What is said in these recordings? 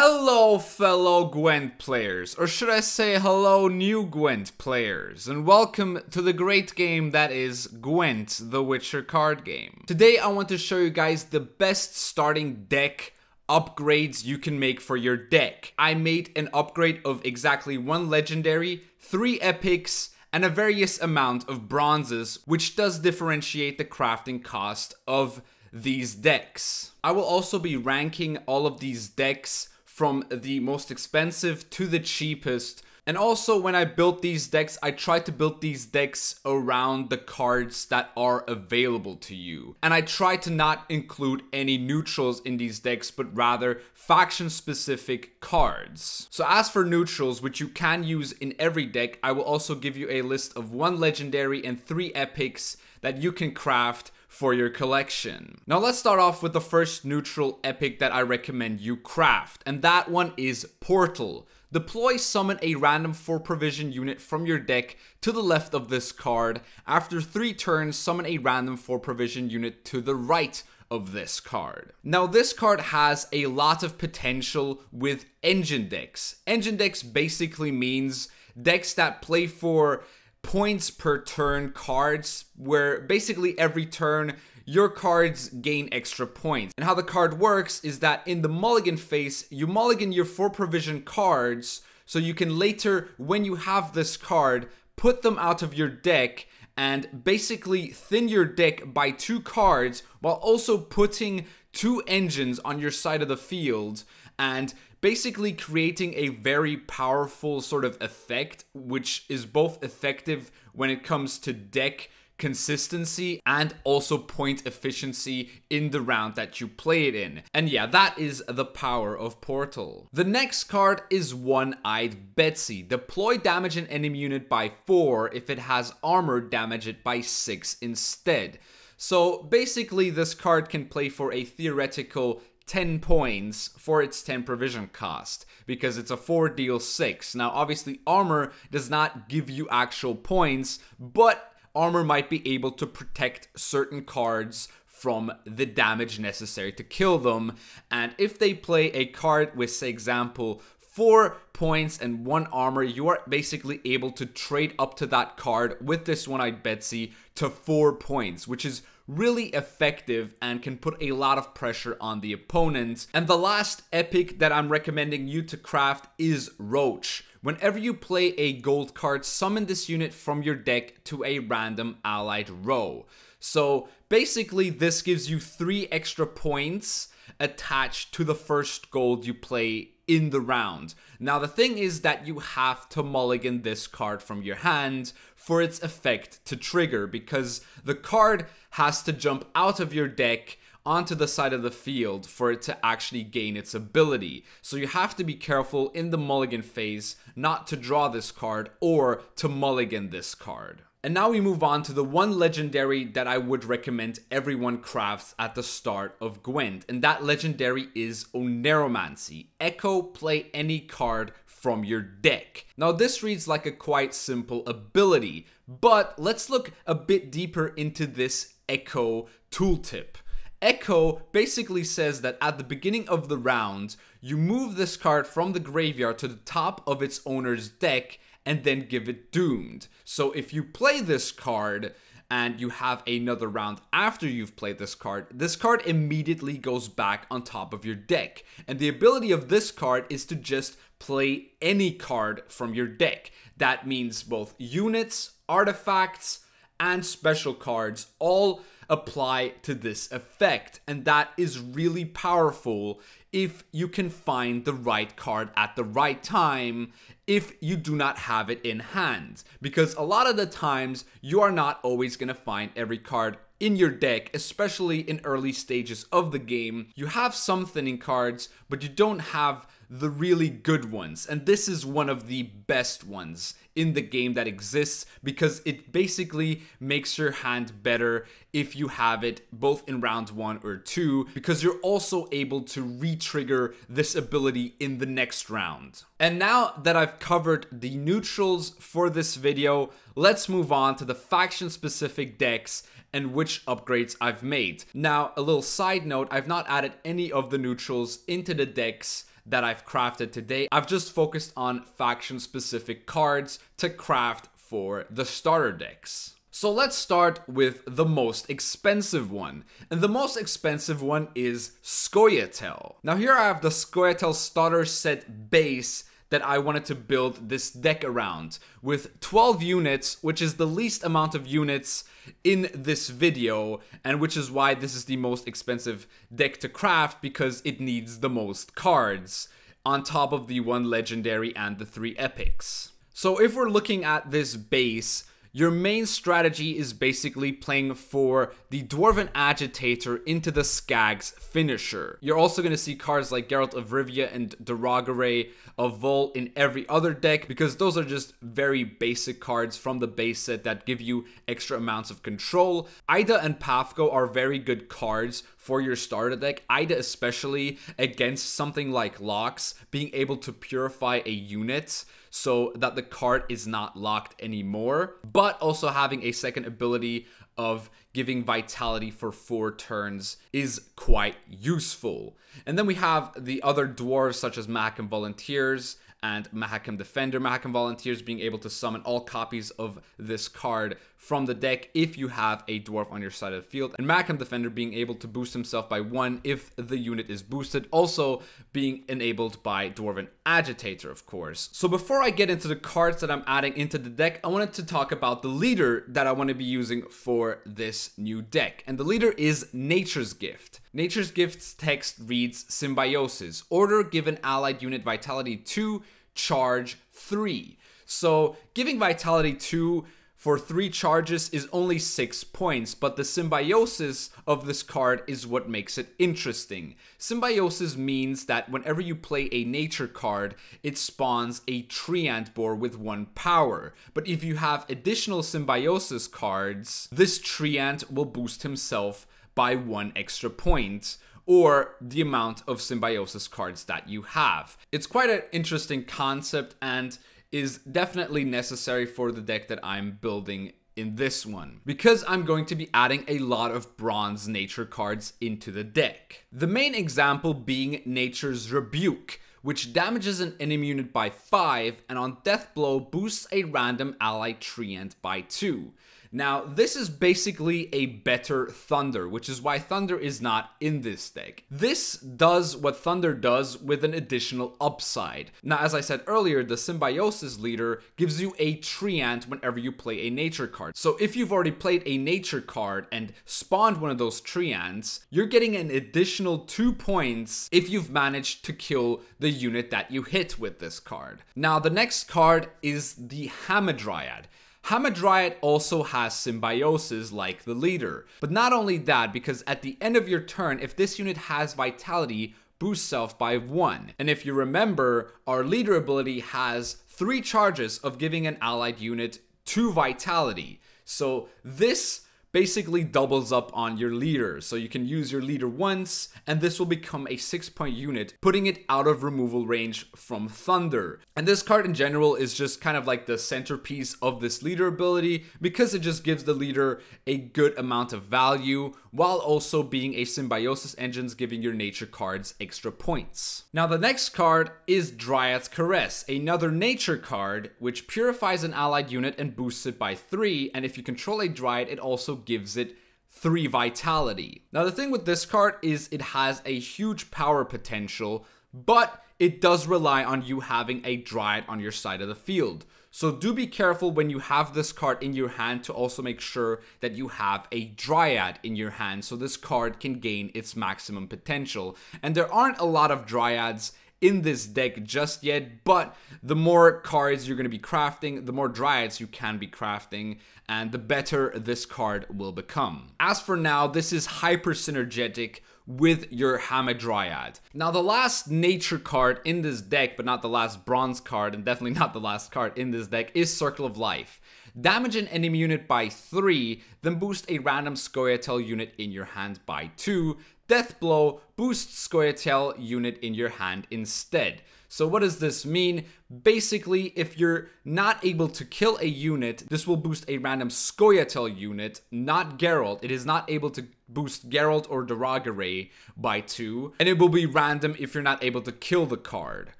Hello fellow Gwent players, or should I say hello new Gwent players, and welcome to the great game that is Gwent, the Witcher card game. Today I want to show you guys the best starting deck upgrades you can make for your deck. I made an upgrade of exactly 1 legendary, 3 epics, and a various amount of bronzes, which does differentiate the crafting cost of these decks. I will also be ranking all of these decks from the most expensive to the cheapest. And also when I built these decks, I tried to build these decks around the cards that are available to you. And I tried to not include any neutrals in these decks, but rather faction specific cards. So as for neutrals, which you can use in every deck, I will also give you a list of 1 legendary and 3 epics that you can craft for your collection. Now let's start off with the first neutral epic that I recommend you craft, and that one is Portal. Deploy summon a random 4 provision unit from your deck to the left of this card. After 3 turns, summon a random 4 provision unit to the right of this card. Now this card has a lot of potential with engine decks. Engine decks basically means decks that play for points per turn cards, where basically every turn your cards gain extra points. And how the card works is that in the mulligan phase, you mulligan your 4 provision cards so you can later, when you have this card, put them out of your deck and basically thin your deck by 2 cards while also putting 2 engines on your side of the field and basically creating a very powerful sort of effect, which is both effective when it comes to deck consistency and also point efficiency in the round that you play it in. And yeah, that is the power of Portal. The next card is One-Eyed Betsy. Deploy damage an enemy unit by 4. If it has armor, damage it by 6 instead. So basically this card can play for a theoretical 10 points for its 10 provision cost, because it's a 4 deal 6. Now obviously armor does not give you actual points, but armor might be able to protect certain cards from the damage necessary to kill them. And if they play a card with, say example, 4 points and 1 armor, you are basically able to trade up to that card with this One-Eyed Betsy to 4 points, which is really effective and can put a lot of pressure on the opponent. And the last epic that I'm recommending you to craft is Roach. Whenever you play a gold card, summon this unit from your deck to a random allied row. So basically this gives you 3 extra points attached to the first gold you play in the round. Now the thing is that you have to mulligan this card from your hand for its effect to trigger, because the card has to jump out of your deck onto the side of the field for it to actually gain its ability. So you have to be careful in the mulligan phase not to draw this card or to mulligan this card. And now we move on to the 1 legendary that I would recommend everyone crafts at the start of Gwent, and that legendary is Oneiromancy. Echo, play any card from your deck. Now this reads like a quite simple ability, but let's look a bit deeper into this Echo tooltip. Echo basically says that at the beginning of the round, you move this card from the graveyard to the top of its owner's deck and then give it Doomed. So if you play this card and you have another round after you've played this card immediately goes back on top of your deck. And the ability of this card is to just play any card from your deck. That means both units, artifacts, and special cards all apply to this effect, and that is really powerful if you can find the right card at the right time if you do not have it in hand, because a lot of the times you are not always going to find every card in your deck, especially in early stages of the game. You have some thinning cards, but you don't have the really good ones, and this is one of the best ones in the game that exists, because it basically makes your hand better if you have it both in round 1 or 2, because you're also able to re-trigger this ability in the next round. And now that I've covered the neutrals for this video, let's move on to the faction specific decks and which upgrades I've made. Now, a little side note, I've not added any of the neutrals into the decks that I've crafted today. I've just focused on faction-specific cards to craft for the starter decks. So let's start with the most expensive one. And the most expensive one is SCOIA'TAEL. Now here I have the SCOIA'TAEL starter set base that I wanted to build this deck around with 12 units, which is the least amount of units in this video, and which is why this is the most expensive deck to craft, because it needs the most cards on top of the 1 legendary and the 3 epics. So if we're looking at this base, your main strategy is basically playing for the Dwarven Agitator into the Skag's finisher. You're also going to see cards like Geralt of Rivia and Derogare of Vol in every other deck, because those are just very basic cards from the base set that give you extra amounts of control. Ida and Pavko are very good cards for your starter deck. Ida especially against something like locks, being able to purify a unit so that the card is not locked anymore, but also having a second ability of giving vitality for 4 turns is quite useful. And then we have the other dwarves such as Mahakam Volunteers and Mahakam Defender. Mahakam Volunteers being able to summon all copies of this card from the deck if you have a dwarf on your side of the field, and Mahakam Defender being able to boost himself by 1 if the unit is boosted, also being enabled by Dwarven Agitator, of course. So before I get into the cards that I'm adding into the deck, I wanted to talk about the leader that I want to be using for this new deck, and the leader is Nature's Gift. Nature's Gift's text reads Symbiosis. Order, give an allied unit vitality 2, charge 3. So giving vitality 2 for 3 charges is only 6 points, but the symbiosis of this card is what makes it interesting. Symbiosis means that whenever you play a nature card, it spawns a Treant Boar with 1 power. But if you have additional symbiosis cards, this Treant will boost himself by 1 extra point, or the amount of symbiosis cards that you have. It's quite an interesting concept and is definitely necessary for the deck that I'm building in this one, because I'm going to be adding a lot of bronze nature cards into the deck. The main example being Nature's Rebuke, which damages an enemy unit by 5 and on death blow boosts a random ally treant by 2. Now, this is basically a better Thunder, which is why Thunder is not in this deck. This does what Thunder does with an additional upside. Now, as I said earlier, the Symbiosis leader gives you a Treant whenever you play a nature card. So if you've already played a nature card and spawned one of those Treants, you're getting an additional 2 points if you've managed to kill the unit that you hit with this card. Now, the next card is the Hamadryad. Hamadryad also has symbiosis like the leader. But not only that, because at the end of your turn, if this unit has vitality, boost self by 1. And if you remember, our leader ability has 3 charges of giving an allied unit 2 vitality. So this basically doubles up on your leader. So you can use your leader once, and this will become a 6-point unit, putting it out of removal range from Thunder. And this card in general is just kind of like the centerpiece of this leader ability, because it just gives the leader a good amount of value, while also being a symbiosis engine, giving your nature cards extra points. Now the next card is Dryad's Caress, another nature card, which purifies an allied unit and boosts it by 3, and if you control a Dryad, it also gives it 3 vitality. Now the thing with this card is it has a huge power potential, but it does rely on you having a Dryad on your side of the field. So do be careful when you have this card in your hand to also make sure that you have a Dryad in your hand so this card can gain its maximum potential. And there aren't a lot of Dryads in this deck just yet, but the more cards you're going to be crafting, the more Dryads you can be crafting, and the better this card will become. As for now, this is hyper synergetic with your Hamadryad. Now the last nature card in this deck, but not the last bronze card, and definitely not the last card in this deck, is Circle of Life. Damage an enemy unit by 3, then boost a random SCOIA'TAEL unit in your hand by 2, Death Blow boosts SCOIA'TAEL unit in your hand instead. So what does this mean? Basically, if you're not able to kill a unit, this will boost a random SCOIA'TAEL unit, not Geralt. It is not able to boost Geralt or Duragare by 2, and it will be random if you're not able to kill the card.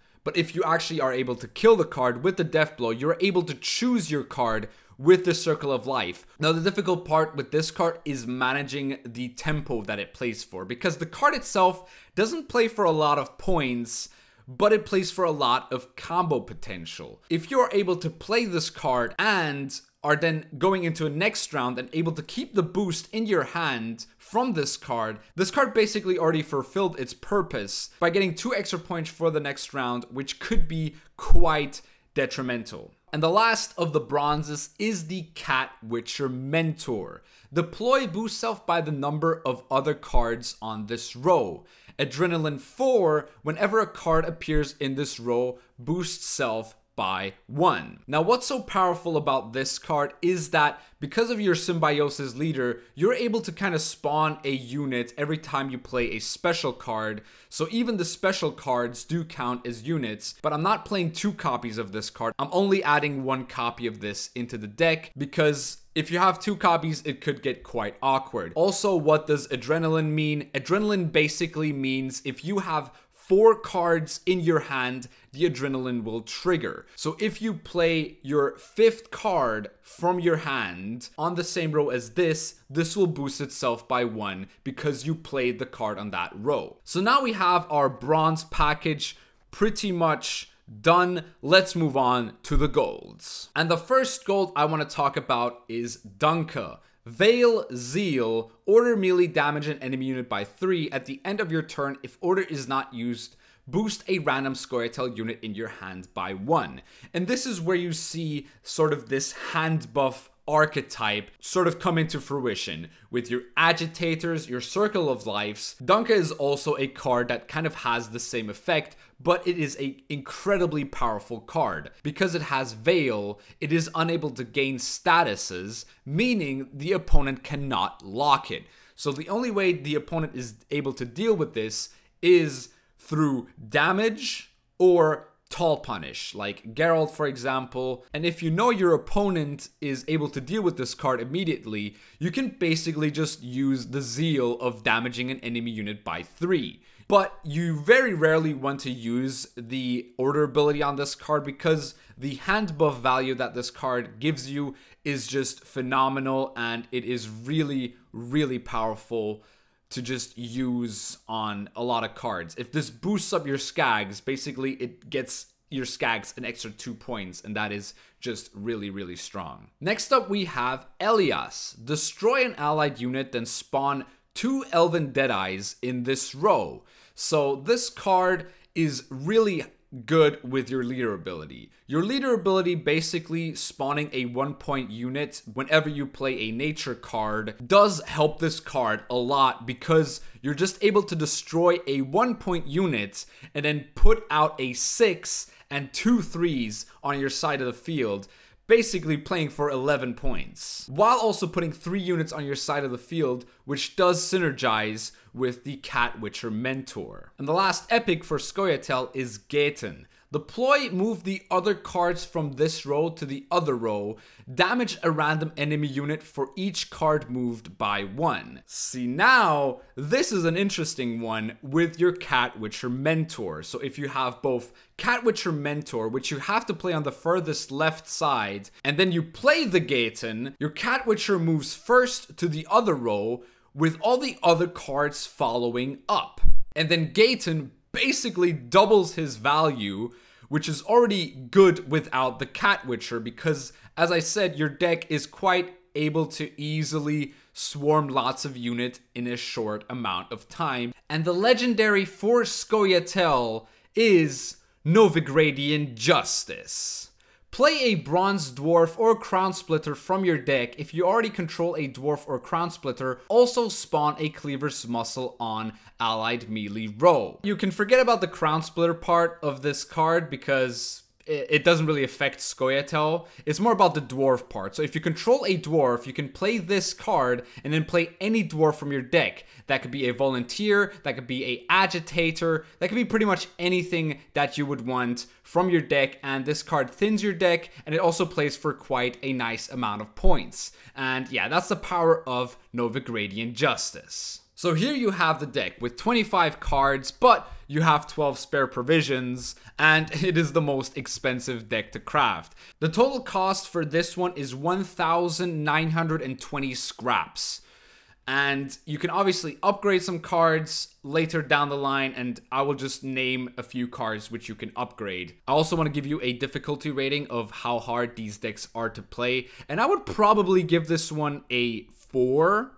But if you actually are able to kill the card with the Death Blow, you're able to choose your card with the Circle of Life. Now, the difficult part with this card is managing the tempo that it plays for, because the card itself doesn't play for a lot of points, but it plays for a lot of combo potential. If you're able to play this card and are then going into a next round and able to keep the boost in your hand from this card basically already fulfilled its purpose by getting 2 extra points for the next round, which could be quite detrimental. And the last of the bronzes is the Cat Witcher Mentor. Deploy boost self by the number of other cards on this row. Adrenaline 4, whenever a card appears in this row, boosts self by 1. Now, what's so powerful about this card is that because of your Symbiosis leader, you're able to kind of spawn a unit every time you play a special card. So even the special cards do count as units, but I'm not playing 2 copies of this card. I'm only adding 1 copy of this into the deck because if you have 2 copies, it could get quite awkward. Also, what does Adrenaline mean? Adrenaline basically means if you have 4 cards in your hand, the Adrenaline will trigger. So if you play your 5th card from your hand on the same row as this will boost itself by 1 because you played the card on that row. So now we have our bronze package pretty much done. Let's move on to the golds. And the first gold I want to talk about is Dunka. Veil Zeal, order melee damage an enemy unit by 3 at the end of your turn. If order is not used, boost a random SCOIA'TAEL unit in your hand by 1. And this is where you see sort of this hand buff archetype sort of come into fruition with your agitators, your Circle of Lives. Dunka is also a card that kind of has the same effect, but it is an incredibly powerful card. Because it has Veil, it is unable to gain statuses, meaning the opponent cannot lock it. So the only way the opponent is able to deal with this is through damage or tall punish, like Geralt, for example. And if you know your opponent is able to deal with this card immediately, you can basically just use the Zeal of damaging an enemy unit by 3. But you very rarely want to use the order ability on this card because the hand buff value that this card gives you is just phenomenal, and it is really, really powerful to just use on a lot of cards. If this boosts up your Skags, basically it gets your Skags an extra 2 points, and that is just really, really strong. Next up we have Elias. Destroy an allied unit, then spawn 2 Elven Deadeyes in this row. So this card is really good with your leader ability. Your leader ability, basically spawning a 1-point unit whenever you play a nature card, does help this card a lot because you're just able to destroy a 1-point unit and then put out a 6 and 2 3s on your side of the field, basically playing for 11 points, while also putting 3 units on your side of the field, which does synergize with the Cat Witcher Mentor. And the last epic for SCOIA'TAEL is Gaten. Deploy, move the other cards from this row to the other row, damage a random enemy unit for each card moved by 1. See, now, this is an interesting one with your Cat Witcher Mentor. So if you have both Cat Witcher Mentor, which you have to play on the furthest left side, and then you play the Gaten, your Cat Witcher moves first to the other row with all the other cards following up. And then Gaten basically doubles his value, which is already good without the Cat Witcher because, as I said, your deck is quite able to easily swarm lots of units in a short amount of time. And the legendary for SCOIA'TAEL is Novigradian Justice. Play a Bronze Dwarf or Crown Splitter from your deck. If you already control a Dwarf or Crown Splitter, also spawn a Cleaver's Muscle on allied melee row. You can forget about the Crown Splitter part of this card because it doesn't really affect SCOIA'TAEL. It's more about the dwarf part. So if you control a dwarf, you can play this card and then play any dwarf from your deck. That could be a volunteer, that could be a agitator, that could be pretty much anything that you would want from your deck, and this card thins your deck, and it also plays for quite a nice amount of points. And yeah, that's the power of Novigradian Justice. So here you have the deck with 25 cards, but you have 12 spare provisions, and it is the most expensive deck to craft. The total cost for this one is 1,920 scraps. And you can obviously upgrade some cards later down the line, and I will just name a few cards which you can upgrade. I also want to give you a difficulty rating of how hard these decks are to play, and I would probably give this one a 4.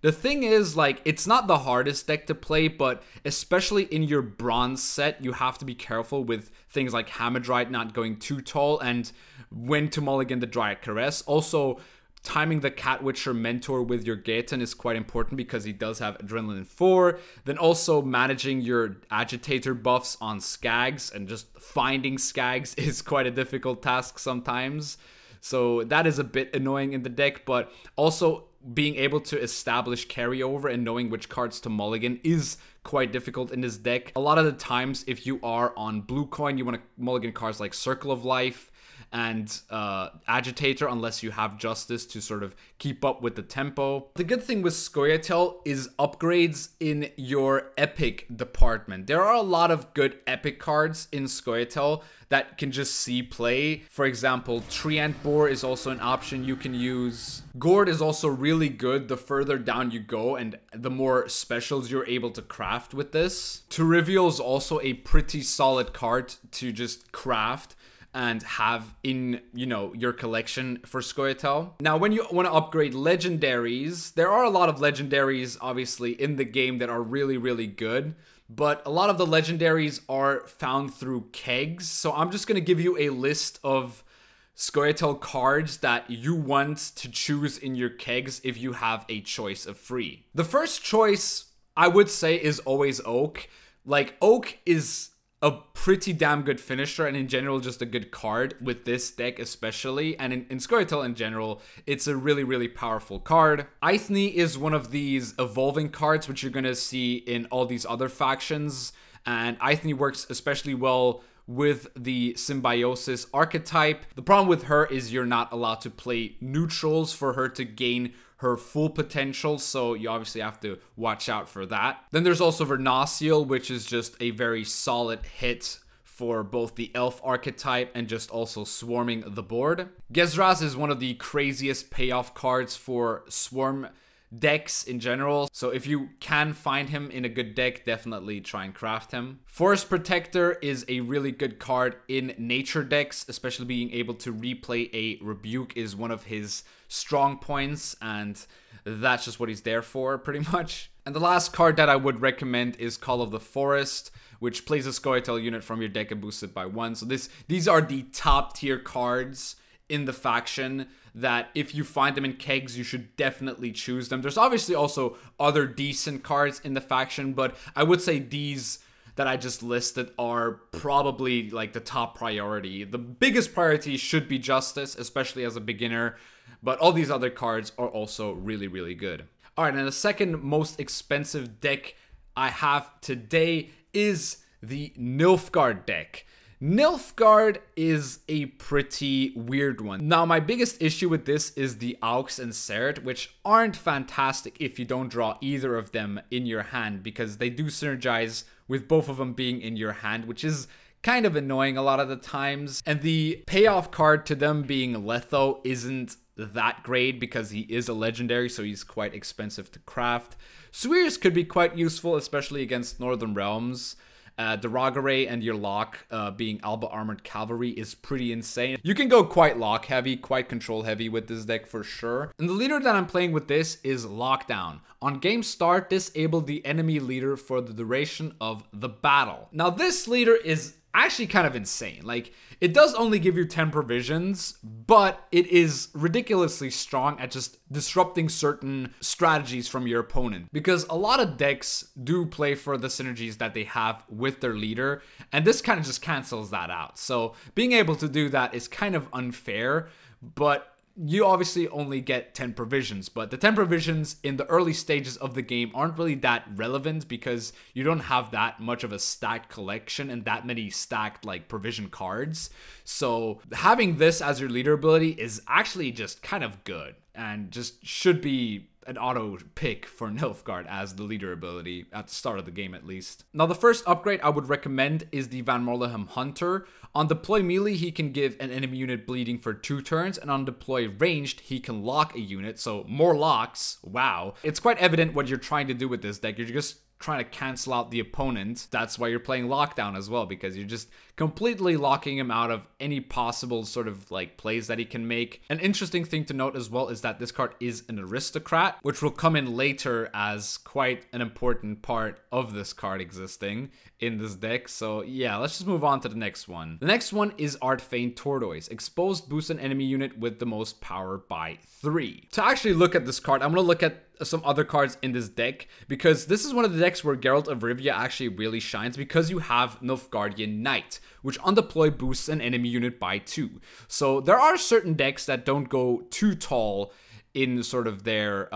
The thing is, like, it's not the hardest deck to play, but especially in your bronze set, you have to be careful with things like Hamadryte not going too tall, and when to mulligan the Dryad Caress. Also, timing the Catwitcher Mentor with your Gaetan is quite important because he does have Adrenaline 4. Then also managing your Agitator buffs on Skags, and just finding Skags is quite a difficult task sometimes. So that is a bit annoying in the deck, but also being able to establish carryover and knowing which cards to mulligan is quite difficult in this deck. A lot of the times, if you are on blue coin, you want to mulligan cards like Circle of Life and Agitator, unless you have Justice to sort of keep up with the tempo. The good thing with SCOIA'TAEL is upgrades in your epic department. There are a lot of good epic cards in SCOIA'TAEL that can just see play. For example, Treant Boar is also an option you can use. Gord is also really good the further down you go and the more specials you're able to craft with this. Torivial is also a pretty solid card to just craft and have in, you know, your collection for SCOIA'TAEL. Now, when you want to upgrade legendaries, there are a lot of legendaries, obviously, in the game that are really, really good. But a lot of the legendaries are found through kegs. So I'm just going to give you a list of SCOIA'TAEL cards that you want to choose in your kegs if you have a choice of free. The first choice, I would say, is always Oak. Like, Oak is a pretty damn good finisher, and in general just a good card with this deck especially, and in SCOIA'TAEL in general it's a really, really powerful card. Eithne is one of these evolving cards which you're gonna see in all these other factions, and Eithne works especially well with the Symbiosis archetype. The problem with her is you're not allowed to play neutrals for her to gain her full potential, so you obviously have to watch out for that. Then there's also Vernociel, which is just a very solid hit for both the elf archetype and just also swarming the board. Gezras is one of the craziest payoff cards for swarm decks in general, so if you can find him in a good deck, definitely try and craft him. Forest Protector is a really good card in nature decks, especially being able to replay a Rebuke is one of his strong points, and that's just what he's there for pretty much. And the last card that I would recommend is Call of the Forest, which plays a SCOIA'TAEL unit from your deck and boosts it by 1. So these are the top tier cards in the faction that if you find them in kegs, you should definitely choose them. There's obviously also other decent cards in the faction, but I would say these that I just listed are probably like the top priority. The biggest priority should be Justice, especially as a beginner, but all these other cards are also really, really good. All right, and the second most expensive deck I have today is the NILFGAARD deck. NILFGAARD is a pretty weird one. Now, my biggest issue with this is the Aux and Seret, which aren't fantastic if you don't draw either of them in your hand, because they do synergize with both of them being in your hand, which is kind of annoying a lot of the times. And the payoff card to them being Letho isn't that great because he is a legendary, so he's quite expensive to craft. Suirs could be quite useful, especially against Northern Realms. Derogare and your lock being Alba Armored Cavalry is pretty insane. You can go quite lock heavy, quite control heavy with this deck for sure. And the leader that I'm playing with this is Lockdown. On game start, disable the enemy leader for the duration of the battle. Now this leader is actually kind of insane. Like, it does only give you 10 provisions, but it is ridiculously strong at just disrupting certain strategies from your opponent, because a lot of decks do play for the synergies that they have with their leader, and this kind of just cancels that out. So being able to do that is kind of unfair, but you obviously only get 10 provisions, but the 10 provisions in the early stages of the game aren't really that relevant because you don't have that much of a stacked collection and that many stacked like provision cards. So having this as your leader ability is actually just kind of good and just should be an auto pick for NILFGAARD as the leader ability at the start of the game, at least. Now, the first upgrade I would recommend is the Van Morlehem Hunter. On deploy melee, he can give an enemy unit bleeding for 2 turns, and on deploy ranged, he can lock a unit, so more locks. Wow. It's quite evident what you're trying to do with this deck. You're just trying to cancel out the opponent. That's why you're playing lockdown as well, because you're just completely locking him out of any possible sort of like plays that he can make. An interesting thing to note as well is that this card is an aristocrat, which will come in later as quite an important part of this card existing in this deck. So yeah, let's just move on to the next one. The next one is Artfane Tortoise. Exposed boosts an enemy unit with the most power by 3. To actually look at this card, I'm going to look at some other cards in this deck, because this is one of the decks where Geralt of Rivia actually really shines, because you have Nilfgaardian Knight, which on deploy boosts an enemy unit by 2. So there are certain decks that don't go too tall in sort of their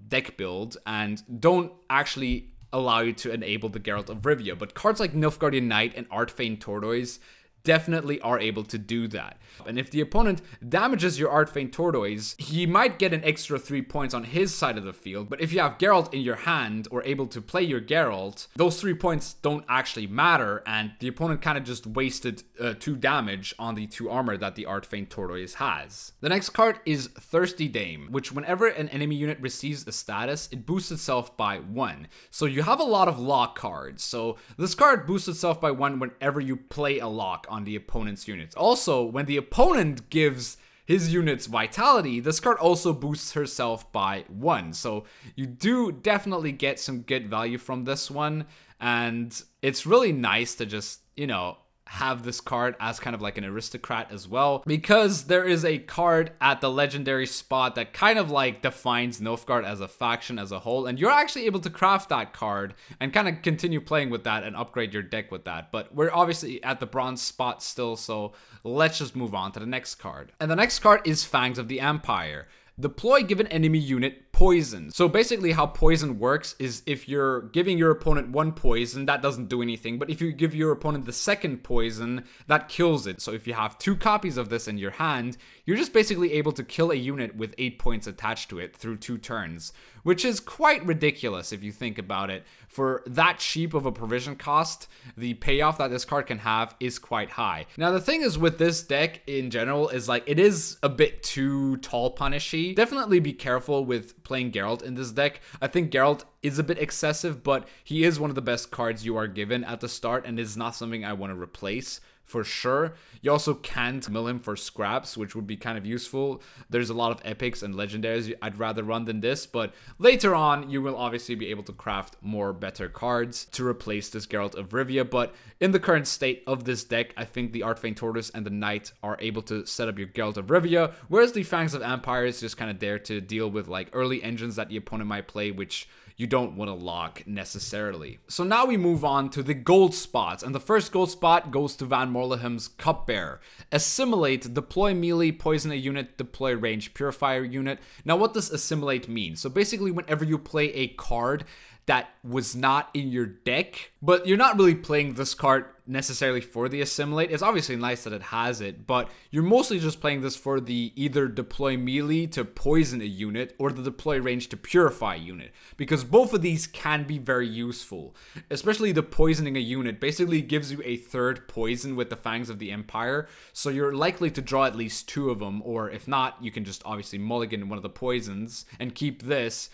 deck build and don't actually allow you to enable the Geralt of Rivia, but cards like Nilfgaardian Knight and Artfane Tortoise definitely are able to do that. And if the opponent damages your Artfane Tortoise, he might get an extra 3 points on his side of the field, but if you have Geralt in your hand or able to play your Geralt, those 3 points don't actually matter, and the opponent kind of just wasted 2 damage on the 2 armor that the Artfane Tortoise has. The next card is Thirsty Dame, which whenever an enemy unit receives a status, it boosts itself by 1. So you have a lot of lock cards. So this card boosts itself by 1 whenever you play a lock on the opponent's units. Also, when the opponent gives his units vitality, this card also boosts herself by 1. So you do definitely get some good value from this one, and it's really nice to just, you know, have this card as kind of like an aristocrat as well, because there is a card at the legendary spot that kind of like defines Nilfgaard as a faction as a whole, and you're actually able to craft that card and kind of continue playing with that and upgrade your deck with that. But we're obviously at the bronze spot still, so let's just move on to the next card. And the next card is Fangs of the Empire. Deploy given enemy unit poison. So basically how poison works is if you're giving your opponent 1 poison, that doesn't do anything, but if you give your opponent the 2nd poison, that kills it. So if you have 2 copies of this in your hand, you're just basically able to kill a unit with 8 points attached to it through 2 turns, which is quite ridiculous if you think about it. For that cheap of a provision cost, the payoff that this card can have is quite high. Now the thing is with this deck in general is like it is a bit too tall punishy. Definitely be careful with playing Geralt in this deck. I think Geralt is a bit excessive, but he is one of the best cards you are given at the start and is not something I want to replace for sure. You also can't mill him for scraps, which would be kind of useful. There's a lot of epics and legendaries I'd rather run than this, but later on you will obviously be able to craft more better cards to replace this Geralt of Rivia. But in the current state of this deck, I think the Artfane Tortoise and the Knight are able to set up your Geralt of Rivia, whereas the Fangs of Empire is just kind of there to deal with like early engines that the opponent might play, which you don't want to lock necessarily. So now we move on to the gold spots, and the first gold spot goes to Van Morlehem's Cupbearer. Assimilate, deploy melee, poison a unit, deploy range, purify a unit. Now what does assimilate mean? So basically whenever you play a card that was not in your deck, but you're not really playing this card necessarily for the assimilate. It's obviously nice that it has it, but you're mostly just playing this for the either deploy melee to poison a unit or the deploy range to purify a unit, because both of these can be very useful. Especially the poisoning a unit basically gives you a 3rd poison with the Fangs of the Empire, so you're likely to draw at least 2 of them, or if not, you can just obviously mulligan one of the poisons and keep this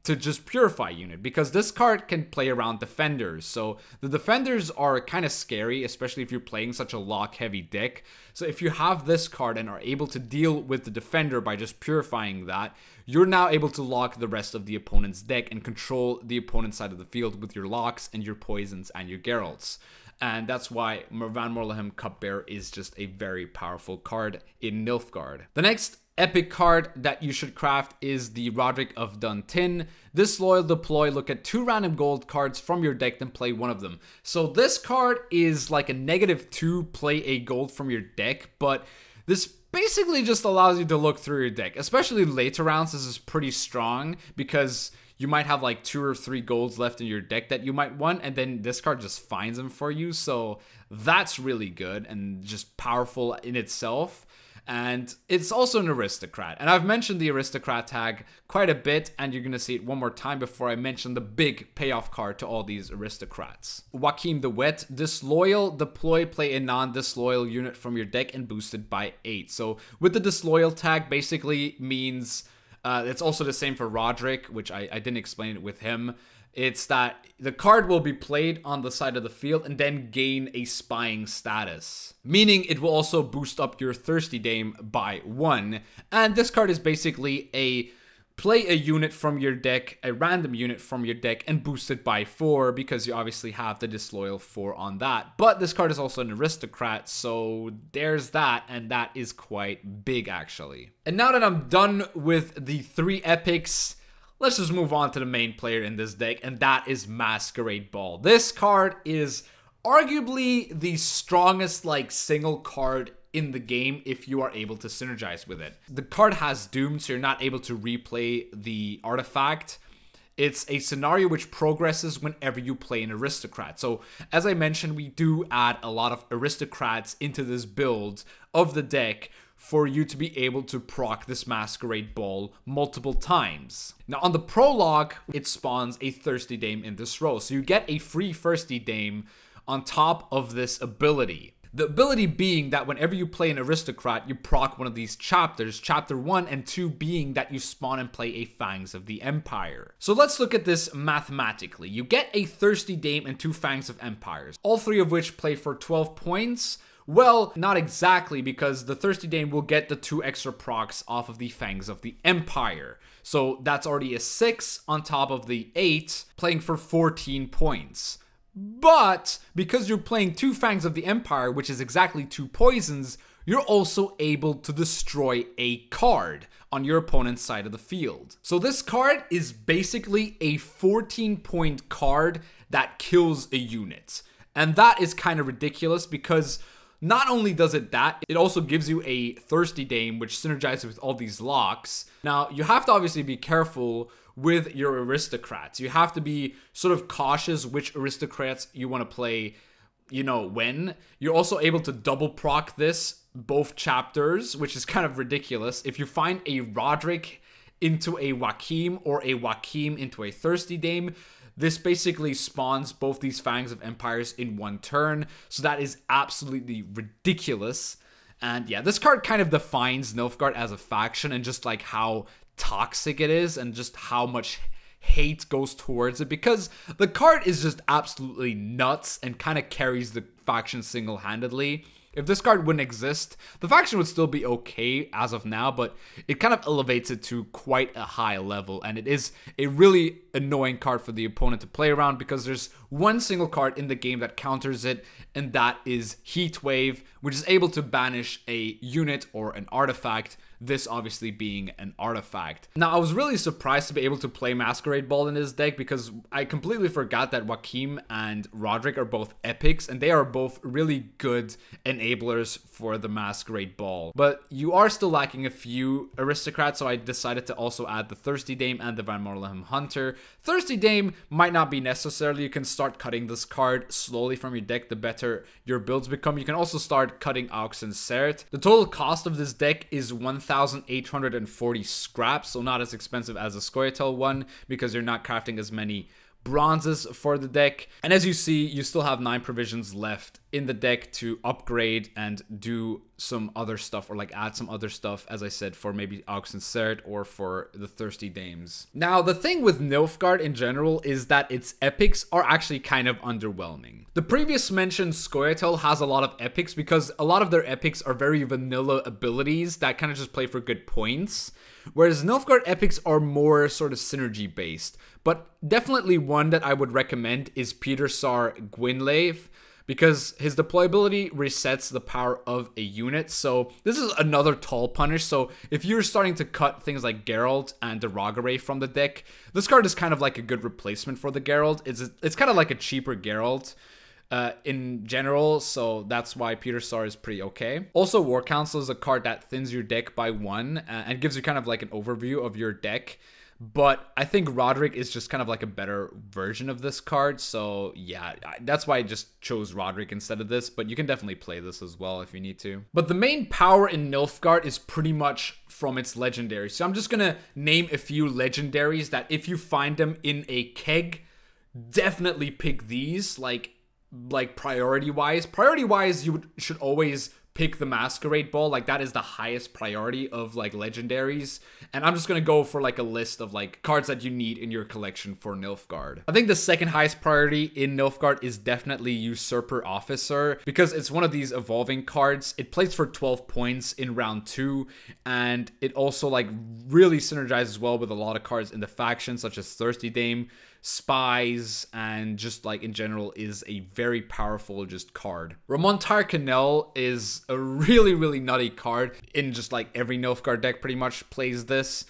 to just purify unit, because this card can play around defenders. So the defenders are kind of scary, especially if you're playing such a lock heavy deck. So if you have this card and are able to deal with the defender by just purifying that, you're now able to lock the rest of the opponent's deck and control the opponent's side of the field with your locks and your poisons and your Geralts. and that's why Van Morlehem Cupbearer is just a very powerful card in Nilfgaard. The next epic card that you should craft is the Roderick of Duntin. This loyal deploy, look at 2 random gold cards from your deck, then play one of them. So this card is like a -2 play a gold from your deck, but this basically just allows you to look through your deck. Especially later rounds, this is pretty strong because you might have like 2 or 3 golds left in your deck that you might want, and then this card just finds them for you. So that's really good and just powerful in itself. And it's also an aristocrat. And I've mentioned the aristocrat tag quite a bit, and you're going to see it one more time before I mention the big payoff card to all these aristocrats. Joachim the Wet, disloyal, deploy, play a non-disloyal unit from your deck and boost it by 8. So with the disloyal tag basically means, it's also the same for Roderick, which I didn't explain it with him. It's that the card will be played on the side of the field and then gain a spying status, meaning it will also boost up your Thirsty Dame by 1. And this card is basically a play a unit from your deck, a random unit from your deck, and boost it by 4 because you obviously have the disloyal 4 on that. But this card is also an aristocrat, so there's that, and that is quite big actually. And now that I'm done with the 3 epics, let's just move on to the main player in this deck, and that is Masquerade Ball. This card is arguably the strongest like single card in the game if you are able to synergize with it. The card has Doom, so you're not able to replay the artifact. It's a scenario which progresses whenever you play an aristocrat. So as I mentioned, we do add a lot of aristocrats into this build of the deck for you to be able to proc this Masquerade Ball multiple times. Now on the prologue, it spawns a Thirsty Dame in this row. So you get a free Thirsty Dame on top of this ability. The ability being that whenever you play an aristocrat, you proc one of these chapters, chapter 1 and 2 being that you spawn and play a Fangs of the Empire. So let's look at this mathematically. You get a Thirsty Dame and 2 Fangs of Empires, all 3 of which play for 12 points. Well, not exactly, because the Thirsty Dame will get the 2 extra procs off of the Fangs of the Empire. So that's already a 6 on top of the 8, playing for 14 points. But because you're playing 2 Fangs of the Empire, which is exactly 2 poisons, you're also able to destroy a card on your opponent's side of the field. So this card is basically a 14-point card that kills a unit. And that is kind of ridiculous because not only does it that, it also gives you a Thirsty Dame, which synergizes with all these locks. Now, you have to obviously be careful with your aristocrats. You have to be sort of cautious which aristocrats you want to play, you know, when. You're also able to double proc this both chapters, which is kind of ridiculous. If you find a Roderick into a Joachim or a Joachim into a Thirsty Dame, this basically spawns both these Fangs of Empires in one turn, so that is absolutely ridiculous. And yeah, this card kind of defines Nilfgaard as a faction and just like how toxic it is and just how much hate goes towards it, because the card is just absolutely nuts and kind of carries the faction single-handedly. If this card wouldn't exist, the faction would still be okay as of now, but it kind of elevates it to quite a high level, and it is a really annoying card for the opponent to play around because there's one single card in the game that counters it, and that is Heat Wave, which is able to banish a unit or an artifact, this obviously being an artifact. Now, I was really surprised to be able to play Masquerade Ball in this deck because I completely forgot that Joachim and Roderick are both epics, and they are both really good enablers for the Masquerade Ball. But you are still lacking a few aristocrats, so I decided to also add the Thirsty Dame and the Van Morlehem Hunter. Thirsty Dame might not be necessary. You can start cutting this card slowly from your deck the better your builds become. You can also start cutting Aux and Seret. The total cost of this deck is 1,840 scraps, so not as expensive as a SCOIA'TAEL one because you're not crafting as many bronzes for the deck. And as you see, you still have 9 provisions left in the deck to upgrade and do some other stuff, or like add some other stuff, as I said, for maybe Aux and Seret or for the Thirsty Dames. Now, the thing with Nilfgaard in general is that its epics are actually kind of underwhelming. The previous mentioned SCOIA'TAEL has a lot of epics because a lot of their epics are very vanilla abilities that kind of just play for good points, whereas Nilfgaard epics are more sort of synergy based. But definitely one that I would recommend is Peter Sar Gwynlave, because his deployability resets the power of a unit. So this is another tall punish. So if you're starting to cut things like Geralt and the Rogare from the deck, this card is kind of like a good replacement for the Geralt. It's kind of like a cheaper Geralt in general, so that's why Peter Star is pretty okay. Also, War Council is a card that thins your deck by 1 and gives you kind of like an overview of your deck. But I think Roderick is just kind of like a better version of this card. So yeah, that's why I just chose Roderick instead of this. But you can definitely play this as well if you need to. But the main power in Nilfgaard is pretty much from its legendaries. So I'm just going to name a few legendaries that if you find them in a keg, definitely pick these. Like priority wise, you should always pick the Masquerade Ball. Like that is the highest priority of like legendaries. And I'm just gonna go for like a list of like cards that you need in your collection for Nilfgaard. I think the second highest priority in Nilfgaard is definitely Usurper Officer, because it's one of these evolving cards. It plays for 12 points in round 2, and it also like really synergizes well with a lot of cards in the faction, such as Thirsty Dame, Spies, and just like in general is a very powerful just card. Ramontar Canal is a really nutty card in just like every Nilfgaard deck pretty much plays this.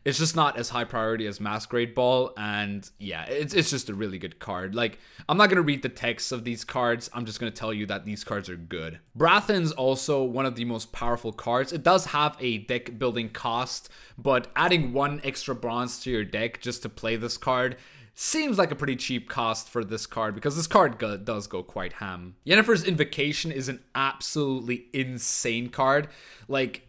It's just not as high priority as Masquerade Ball, and yeah, it's just a really good card. Like, I'm not going to read the text of these cards, I'm just going to tell you that these cards are good. Brathan's also one of the most powerful cards. It does have a deck building cost, but adding 1 extra bronze to your deck just to play this card seems like a pretty cheap cost for this card, because this card does go quite ham. Yennefer's Invocation is an absolutely insane card. Like,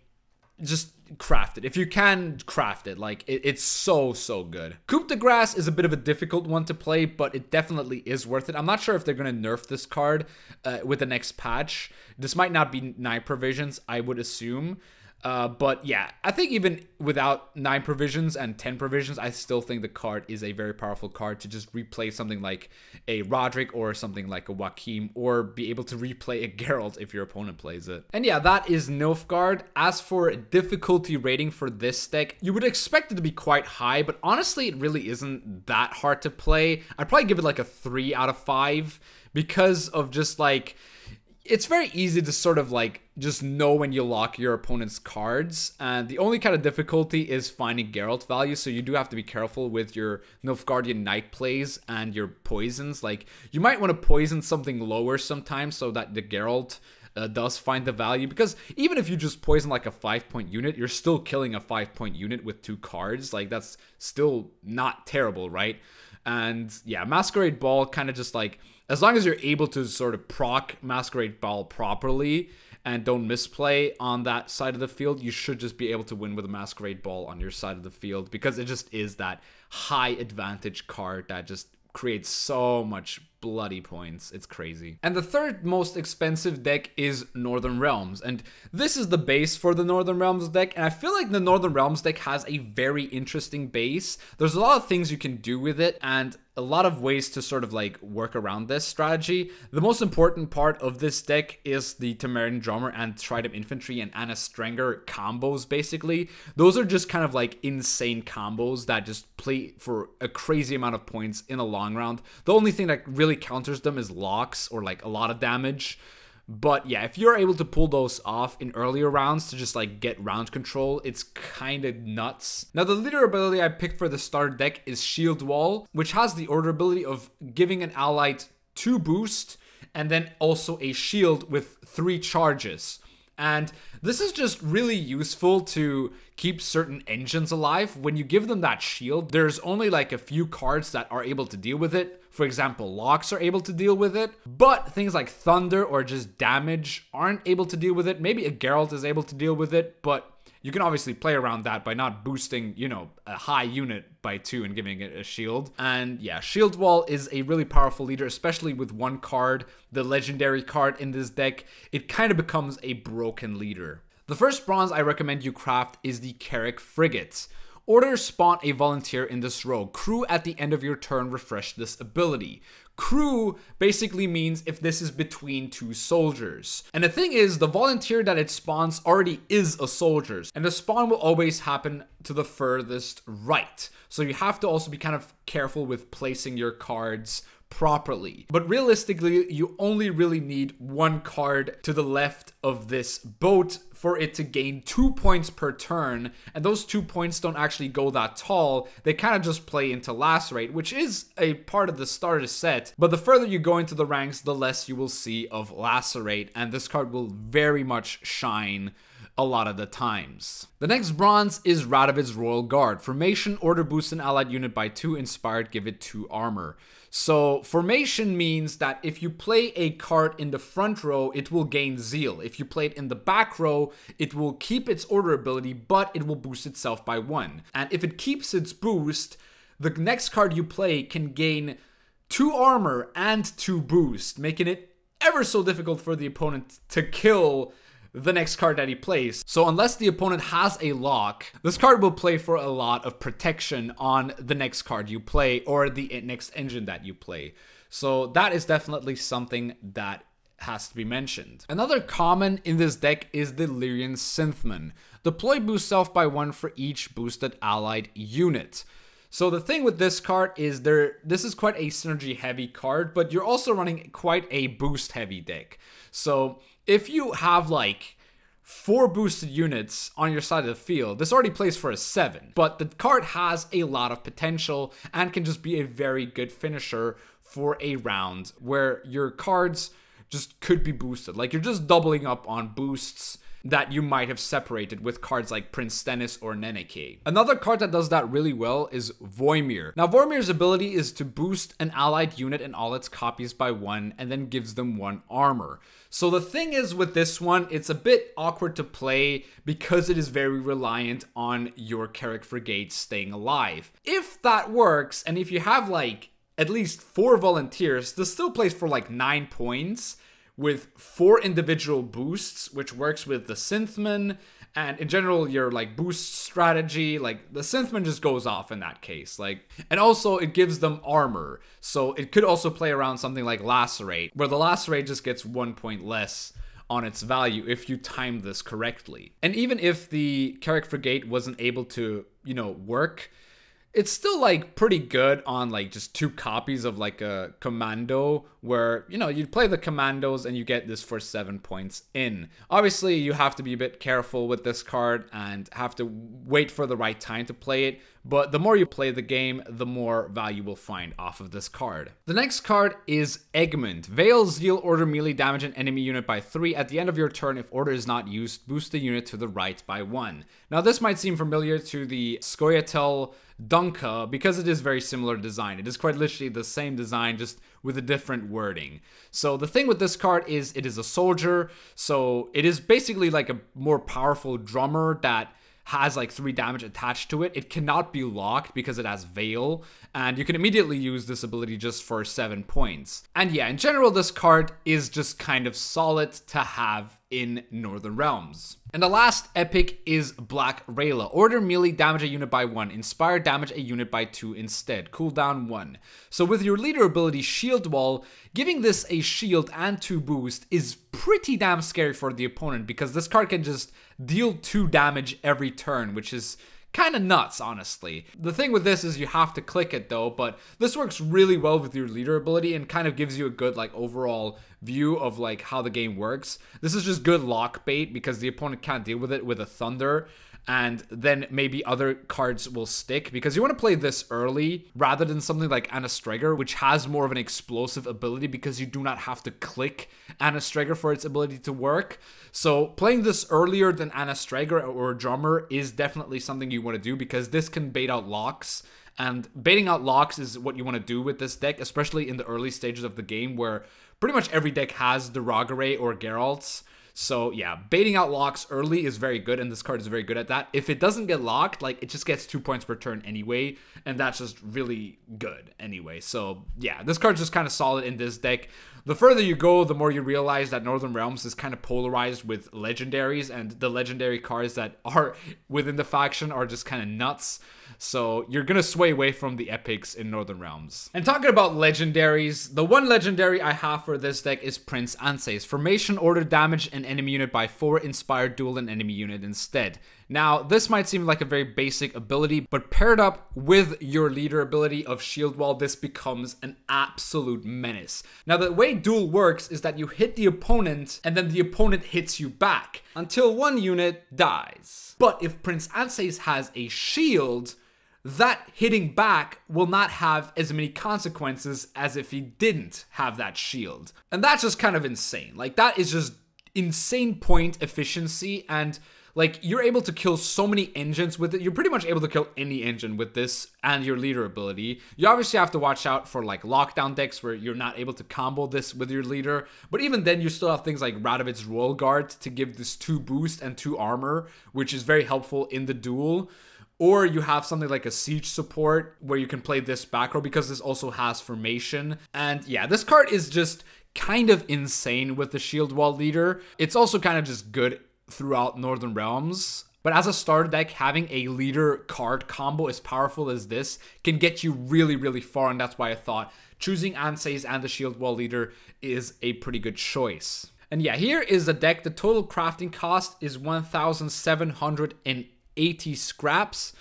just craft it. If you can, craft it. Like, it's so good. Coup de Grace is a bit of a difficult one to play, but it definitely is worth it. I'm not sure if they're going to nerf this card with the next patch. This might not be 9 provisions, I would assume. But yeah, I think even without 9 provisions and 10 provisions, I still think the card is a very powerful card to just replay something like a Roderick or something like a Joachim, or be able to replay a Geralt if your opponent plays it. And yeah, that is Nilfgaard. As for difficulty rating for this deck, you would expect it to be quite high, but honestly, it really isn't that hard to play. I'd probably give it like a 3 out of 5 because of just like, it's very easy to sort of like just know when you lock your opponent's cards, and the only kind of difficulty is finding Geralt value, so you do have to be careful with your Nilfgaardian Knight plays and your poisons. Like, you might want to poison something lower sometimes so that the Geralt does find the value, because even if you just poison like a 5-point unit, you're still killing a 5-point unit with 2 cards. Like, that's still not terrible, right? And yeah, Masquerade Ball kind of just like, as long as you're able to sort of proc Masquerade Ball properly and don't misplay on that side of the field, you should just be able to win with a Masquerade Ball on your side of the field, because it just is that high advantage card that just creates so much bloody points. It's crazy. And the third most expensive deck is Northern Realms, and this is the base for the Northern Realms deck, and I feel like the Northern Realms deck has a very interesting base. There's a lot of things you can do with it, and a lot of ways to sort of like work around this strategy. The most important part of this deck is the Temerian Drummer and Trident Infantry and Anna Strenger combos, basically. Those are just kind of like insane combos that just play for a crazy amount of points in a long round. The only thing that really counters them is locks or like a lot of damage. But yeah, if you're able to pull those off in earlier rounds to just like get round control, it's kind of nuts. Now, the leader ability I picked for the starter deck is Shield Wall, which has the order ability of giving an ally 2 boost and then also a shield with 3 charges. And this is just really useful to keep certain engines alive. When you give them that shield, there's only like a few cards that are able to deal with it. For example, locks are able to deal with it, but things like thunder or just damage aren't able to deal with it. Maybe a Geralt is able to deal with it, but you can obviously play around that by not boosting, you know, a high unit by 2 and giving it a shield. And yeah, Shield Wall is a really powerful leader, especially with one card, the legendary card in this deck. It kind of becomes a broken leader. The first bronze I recommend you craft is the Carrick Frigate. Order spawn a volunteer in this row. Crew at the end of your turn refresh this ability. Crew basically means if this is between 2 soldiers. And the thing is, the volunteer that it spawns already is a soldier, and the spawn will always happen to the furthest right. So you have to also be kind of careful with placing your cards properly. But realistically, you only really need one card to the left of this boat for it to gain 2 points per turn, and those 2 points don't actually go that tall. They kind of just play into Lacerate, which is a part of the starter set, but the further you go into the ranks, the less you will see of Lacerate, and this card will very much shine a lot of the times. The next bronze is Radovid's Royal Guard. Formation, order boost an allied unit by 2, inspired, give it 2 armor. So formation means that if you play a card in the front row, it will gain zeal. If you play it in the back row, it will keep its order ability, but it will boost itself by 1. And if it keeps its boost, the next card you play can gain 2 armor and 2 boost, making it ever so difficult for the opponent to kill the next card that he plays. So unless the opponent has a lock, this card will play for a lot of protection on the next card you play or the next engine that you play. So that is definitely something that has to be mentioned. Another common in this deck is the Lyrian Synthman. Deploy boost self by 1 for each boosted allied unit. So the thing with this card is this is quite a synergy heavy card, but you're also running quite a boost heavy deck. So if you have like 4 boosted units on your side of the field, this already plays for a 7, but the card has a lot of potential and can just be a very good finisher for a round where your cards just could be boosted. Like you're just doubling up on boosts that you might have separated with cards like Prince Stennis or Neneke. Another card that does that really well is Voimir. Now Voimir's ability is to boost an allied unit and all its copies by 1 and then gives them 1 armor. So the thing is with this one, it's a bit awkward to play because it is very reliant on your Carrick Frigate staying alive. If that works, and if you have like at least 4 volunteers, this still plays for like 9 points with 4 individual boosts, which works with the Synthman, and in general, your like boost strategy, like the Synthman just goes off in that case. Like, and also it gives them armor. So it could also play around something like Lacerate, where the Lacerate just gets 1 point less on its value if you time this correctly. And even if the Carrick Frigate wasn't able to, you know, work, it's still like pretty good on like just 2 copies of like a commando where, you know, you play the commandos and you get this for 7 points in. Obviously, you have to be a bit careful with this card and have to wait for the right time to play it. But the more you play the game, the more value you will find off of this card. The next card is Egmont. Veil Zeal, order melee damage an enemy unit by 3. At the end of your turn, if order is not used, boost the unit to the right by 1. Now this might seem familiar to the SCOIA'TAEL Dunka because it is very similar design. It is quite literally the same design, just with a different wording. So the thing with this card is it is a soldier, so it is basically like a more powerful drummer that has like 3 damage attached to it. It cannot be locked because it has Veil, and you can immediately use this ability just for 7 points. And yeah, in general, this card is just kind of solid to have in Northern Realms. And the last epic is Black Rayla. Order melee damage a unit by 1. Inspire damage a unit by 2 instead. Cooldown 1. So with your leader ability Shield Wall, giving this a shield and 2 boost is pretty damn scary for the opponent because this card can just deal 2 damage every turn, which is kind of nuts, honestly. The thing with this is you have to click it though, but this works really well with your leader ability and kind of gives you a good like overall view of like how the game works. This is just good lock bait because the opponent can't deal with it with a Thunder, and then maybe other cards will stick because you want to play this early rather than something like Anna Streger, which has more of an explosive ability because you do not have to click Anna Streger for its ability to work. So playing this earlier than Anna Streger or Drummer is definitely something you want to do because this can bait out locks. And baiting out locks is what you want to do with this deck, especially in the early stages of the game where pretty much every deck has the Rogare or Geralts. So yeah, baiting out locks early is very good, and this card is very good at that. If it doesn't get locked, like it just gets 2 points per turn anyway, and that's just really good anyway. So yeah, this card's just kind of solid in this deck. The further you go, the more you realize that Northern Realms is kind of polarized with legendaries, and the legendary cards that are within the faction are just kind of nuts. So you're gonna sway away from the epics in Northern Realms. And talking about legendaries, the one legendary I have for this deck is Prince Anse's. Formation, order damage an enemy unit by 4, inspire duel an enemy unit instead. Now, this might seem like a very basic ability, but paired up with your leader ability of Shield Wall, this becomes an absolute menace. Now, the way duel works is that you hit the opponent, and then the opponent hits you back, until one unit dies. But if Prince Anseis has a shield, that hitting back will not have as many consequences as if he didn't have that shield. And that's just kind of insane. Like, that is just insane point efficiency, and like, you're able to kill so many engines with it. You're pretty much able to kill any engine with this and your leader ability. You obviously have to watch out for like lockdown decks where you're not able to combo this with your leader. But even then, you still have things like Radovid's Royal Guard to give this 2 boost and 2 armor, which is very helpful in the duel. Or you have something like a siege support where you can play this back row because this also has formation. And yeah, this card is just kind of insane with the Shield Wall leader. It's also kind of just good throughout Northern Realms. But as a starter deck, having a leader card combo as powerful as this can get you really, really far. And that's why I thought choosing Anseis and the Shield Wall leader is a pretty good choice. And yeah, here is the deck. The total crafting cost is 1,780 scraps,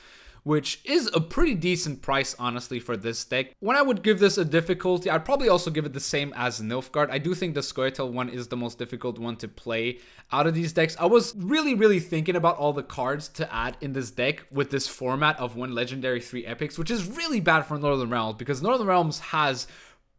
which is a pretty decent price, honestly, for this deck. When I would give this a difficulty, I'd probably also give it the same as NILFGAARD. I do think the SCOIA'TAEL one is the most difficult one to play out of these decks. I was really thinking about all the cards to add in this deck with this format of 1 legendary, 3 epics, which is really bad for Northern Realms because Northern Realms has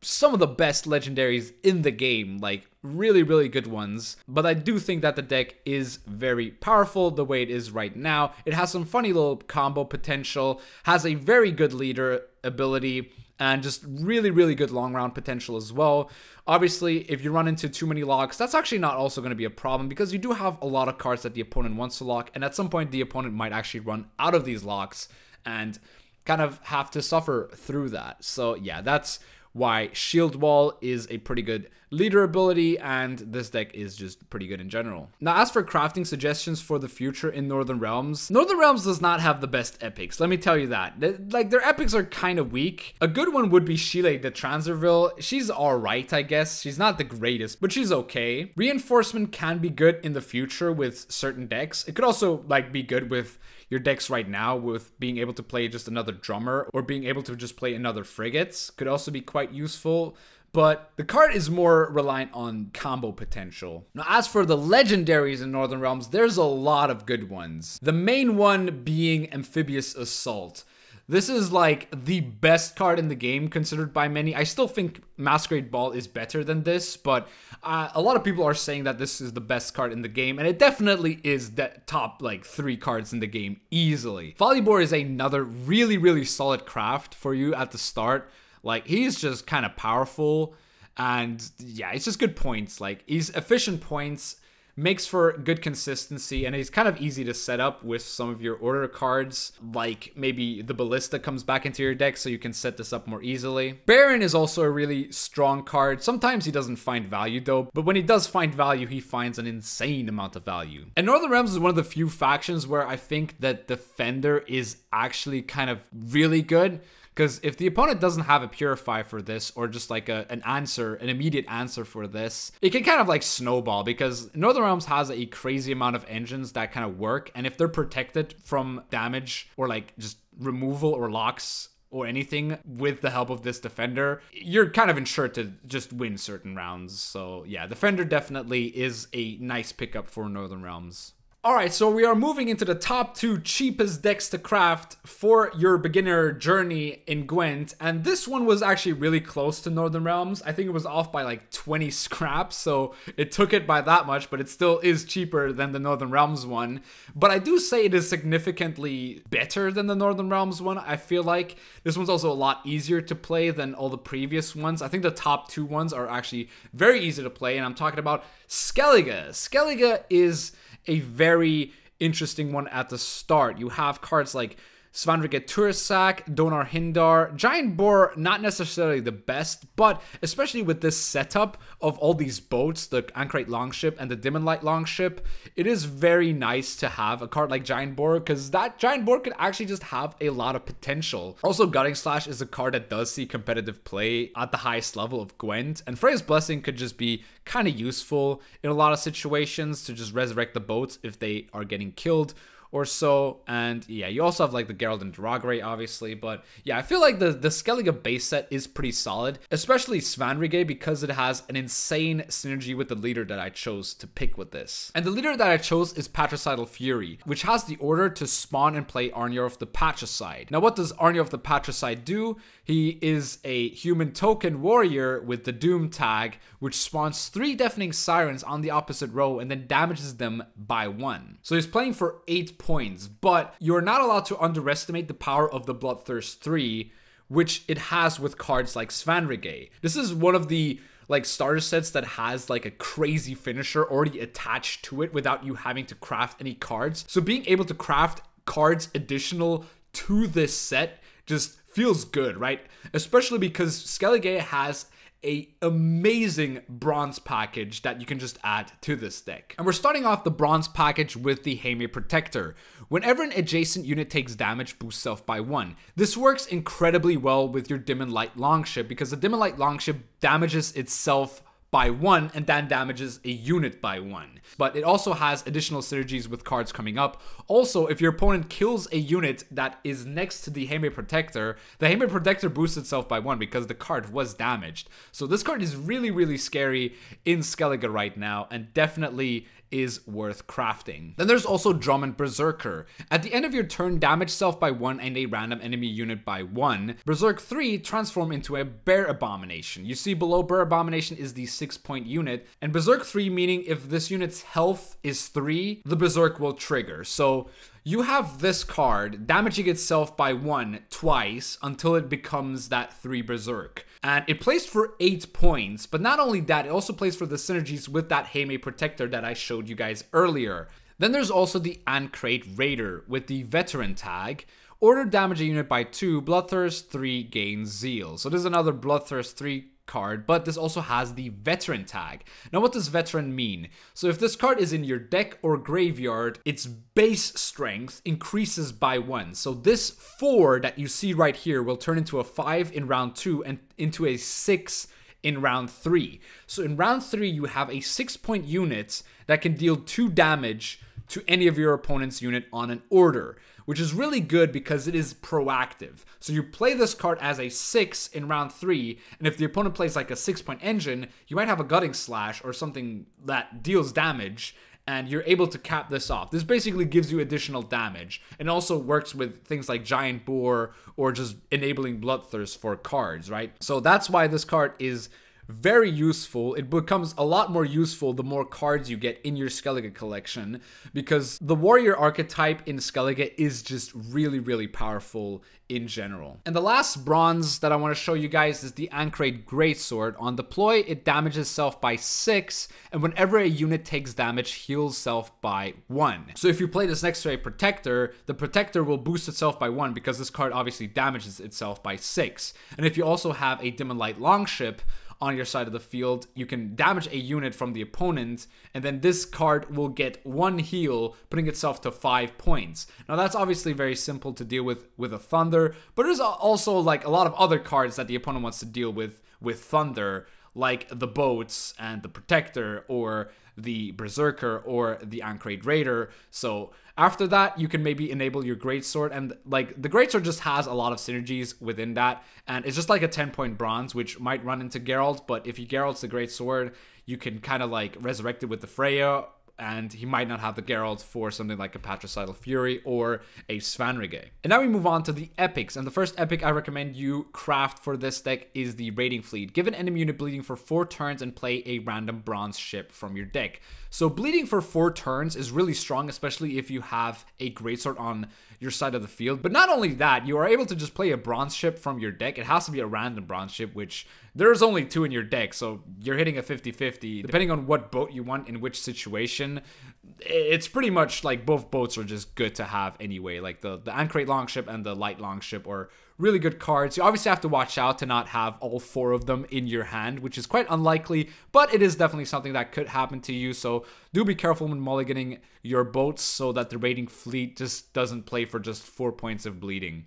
some of the best legendaries in the game, like really good ones. But I do think that the deck is very powerful the way it is right now. It has some funny little combo potential, has a very good leader ability, and just really good long round potential as well. Obviously, if you run into too many locks, that's actually not also going to be a problem because you do have a lot of cards that the opponent wants to lock, and at some point the opponent might actually run out of these locks and kind of have to suffer through that. So yeah, that's why Shield Wall is a pretty good leader ability, and this deck is just pretty good in general. Now, as for crafting suggestions for the future in Northern Realms does not have the best epics, let me tell you that. Like, their epics are kind of weak. A good one would be Shile de Transerville. She's alright, I guess. She's not the greatest, but she's okay. Reinforcement can be good in the future with certain decks. It could also, like, be good with your decks right now, with being able to play just another drummer or being able to just play another frigates could also be quite useful. But the card is more reliant on combo potential. Now, as for the legendaries in Northern Realms, there's a lot of good ones. The main one being Amphibious Assault. This is like the best card in the game considered by many. I still think Masquerade Ball is better than this, but a lot of people are saying that this is the best card in the game, and it definitely is the top like 3 cards in the game easily. Volleyball is another really solid craft for you at the start. Like, he's just kind of powerful, and yeah, it's just good points. Like, he's efficient points, makes for good consistency, and he's kind of easy to set up with some of your order cards. Like, maybe the Ballista comes back into your deck, so you can set this up more easily. Baron is also a really strong card. Sometimes he doesn't find value though, but when he does find value, he finds an insane amount of value. And Northern Realms is one of the few factions where I think that Defender is actually kind of really good. Because if the opponent doesn't have a Purify for this, or just like an immediate answer for this, it can kind of like snowball, because Northern Realms has a crazy amount of engines that kind of work, and if they're protected from damage or like just removal or locks or anything with the help of this Defender, you're kind of ensured to just win certain rounds. So yeah, Defender definitely is a nice pickup for Northern Realms. Alright, so we are moving into the top 2 cheapest decks to craft for your beginner journey in Gwent, and this one was actually really close to Northern Realms. I think it was off by like 20 scraps, so it took it by that much, but it still is cheaper than the Northern Realms one. But I do say it is significantly better than the Northern Realms one. I feel like this one's also a lot easier to play than all the previous ones. I think the top 2 ones are actually very easy to play, and I'm talking about Skellige. Skellige is a very interesting one at the start. You have cards like Svanrige Tursak, Donar Hindar, Giant Boar, not necessarily the best, but especially with this setup of all these boats, the Ankrate Longship and the Dim and Light Longship, it is very nice to have a card like Giant Boar, because that Giant Boar could actually just have a lot of potential. Also, Gutting Slash is a card that does see competitive play at the highest level of Gwent, and Freya's Blessing could just be kind of useful in a lot of situations to just resurrect the boats if they are getting killed or so. And yeah, you also have like the Geralt and Dragray, obviously, but yeah, I feel like the Skellige base set is pretty solid, especially Svanrige, because it has an insane synergy with the leader that I chose to pick with this. And the leader that I chose is Patricidal Fury, which has the order to spawn and play Arnyorf the Patricide. Now, what does Arnyorf the Patricide do? He is a human token warrior with the Doom tag, which spawns 3 Deafening Sirens on the opposite row and then damages them by 1. So he's playing for 8 points, but you're not allowed to underestimate the power of the Bloodthirst 3, which it has with cards like Svanrige. This is one of the like starter sets that has like a crazy finisher already attached to it without you having to craft any cards. So being able to craft cards additional to this set just feels good, right? Especially because Skellige has a amazing bronze package that you can just add to this deck. And we're starting off the bronze package with the Heime Protector. Whenever an adjacent unit takes damage, boost self by 1. This works incredibly well with your Dim and Light Longship, because the Dim and Light Longship damages itself by 1 and then damages a unit by 1. But it also has additional synergies with cards coming up. Also, if your opponent kills a unit that is next to the Heime Protector, the Heime Protector boosts itself by 1 because the card was damaged. So this card is really, really scary in Skellige right now, and definitely is worth crafting. Then there's also Drummond Berserker. At the end of your turn, damage self by 1 and a random enemy unit by 1. Berserk 3 transform into a Bear Abomination. You see below Bear Abomination is the 6-point unit, and Berserk 3 meaning if this unit's health is 3, the Berserk will trigger. So you have this card damaging itself by 1 twice until it becomes that 3 Berserk. And it plays for 8 points, but not only that, it also plays for the synergies with that Heime Protector that I showed you guys earlier. Then there's also the Ankrate Raider with the Veteran tag. Order damage a unit by 2, Bloodthirst 3 gains Zeal. So this is another Bloodthirst 3 card, but this also has the Veteran tag. Now, what does Veteran mean? So if this card is in your deck or graveyard, its base strength increases by 1. So this 4 that you see right here will turn into a 5 in round 2 and into a 6 in round 3. So in round 3, you have a 6-point unit that can deal 2 damage to any of your opponent's unit on an order, which is really good because it is proactive. So you play this card as a 6 in round 3, and if the opponent plays like a 6-point engine, you might have a Gutting Slash or something that deals damage, and you're able to cap this off. This basically gives you additional damage, and also works with things like Giant Boar or just enabling Bloodthirst for cards, right? So that's why this card is very useful. It becomes a lot more useful the more cards you get in your Skellige collection, because the warrior archetype in Skellige is just really, really powerful in general. And the last bronze that I want to show you guys is the Ankrate Greatsword. On deploy, it damages self by 6, and whenever a unit takes damage, heals self by 1. So if you play this next to a Protector, the Protector will boost itself by 1 because this card obviously damages itself by 6. And if you also have a Dim and Light Longship on your side of the field, you can damage a unit from the opponent, and then this card will get 1 heal, putting itself to 5 points. Now that's obviously very simple to deal with a Thunder, but there's also like a lot of other cards that the opponent wants to deal with Thunder, like the Boats and the Protector, or the Berserker, or the Ankrate Raider. So after that, you can maybe enable your Greatsword, and like the Greatsword just has a lot of synergies within that, and it's just like a 10-point bronze, which might run into Geralt, but if you Geralt's the Greatsword, you can kind of like resurrect it with the Freya, and he might not have the Geralt for something like a Patricidal Fury or a Svanrige. And now we move on to the epics, and the first epic I recommend you craft for this deck is the Raiding Fleet. Give an enemy unit bleeding for 4 turns and play a random bronze ship from your deck. So bleeding for 4 turns is really strong, especially if you have a Greatsword on your side of the field. But not only that, you are able to just play a bronze ship from your deck. It has to be a random bronze ship, which there's only 2 in your deck, so you're hitting a 50-50. Depending on what boat you want in which situation, situation, it's pretty much like both boats are just good to have anyway. Like the Anchorite Longship and the Light Longship are really good cards. You obviously have to watch out to not have all 4 of them in your hand, which is quite unlikely, but it is definitely something that could happen to you. So do be careful when mulliganing your boats so that the raiding fleet just doesn't play for just 4 points of bleeding,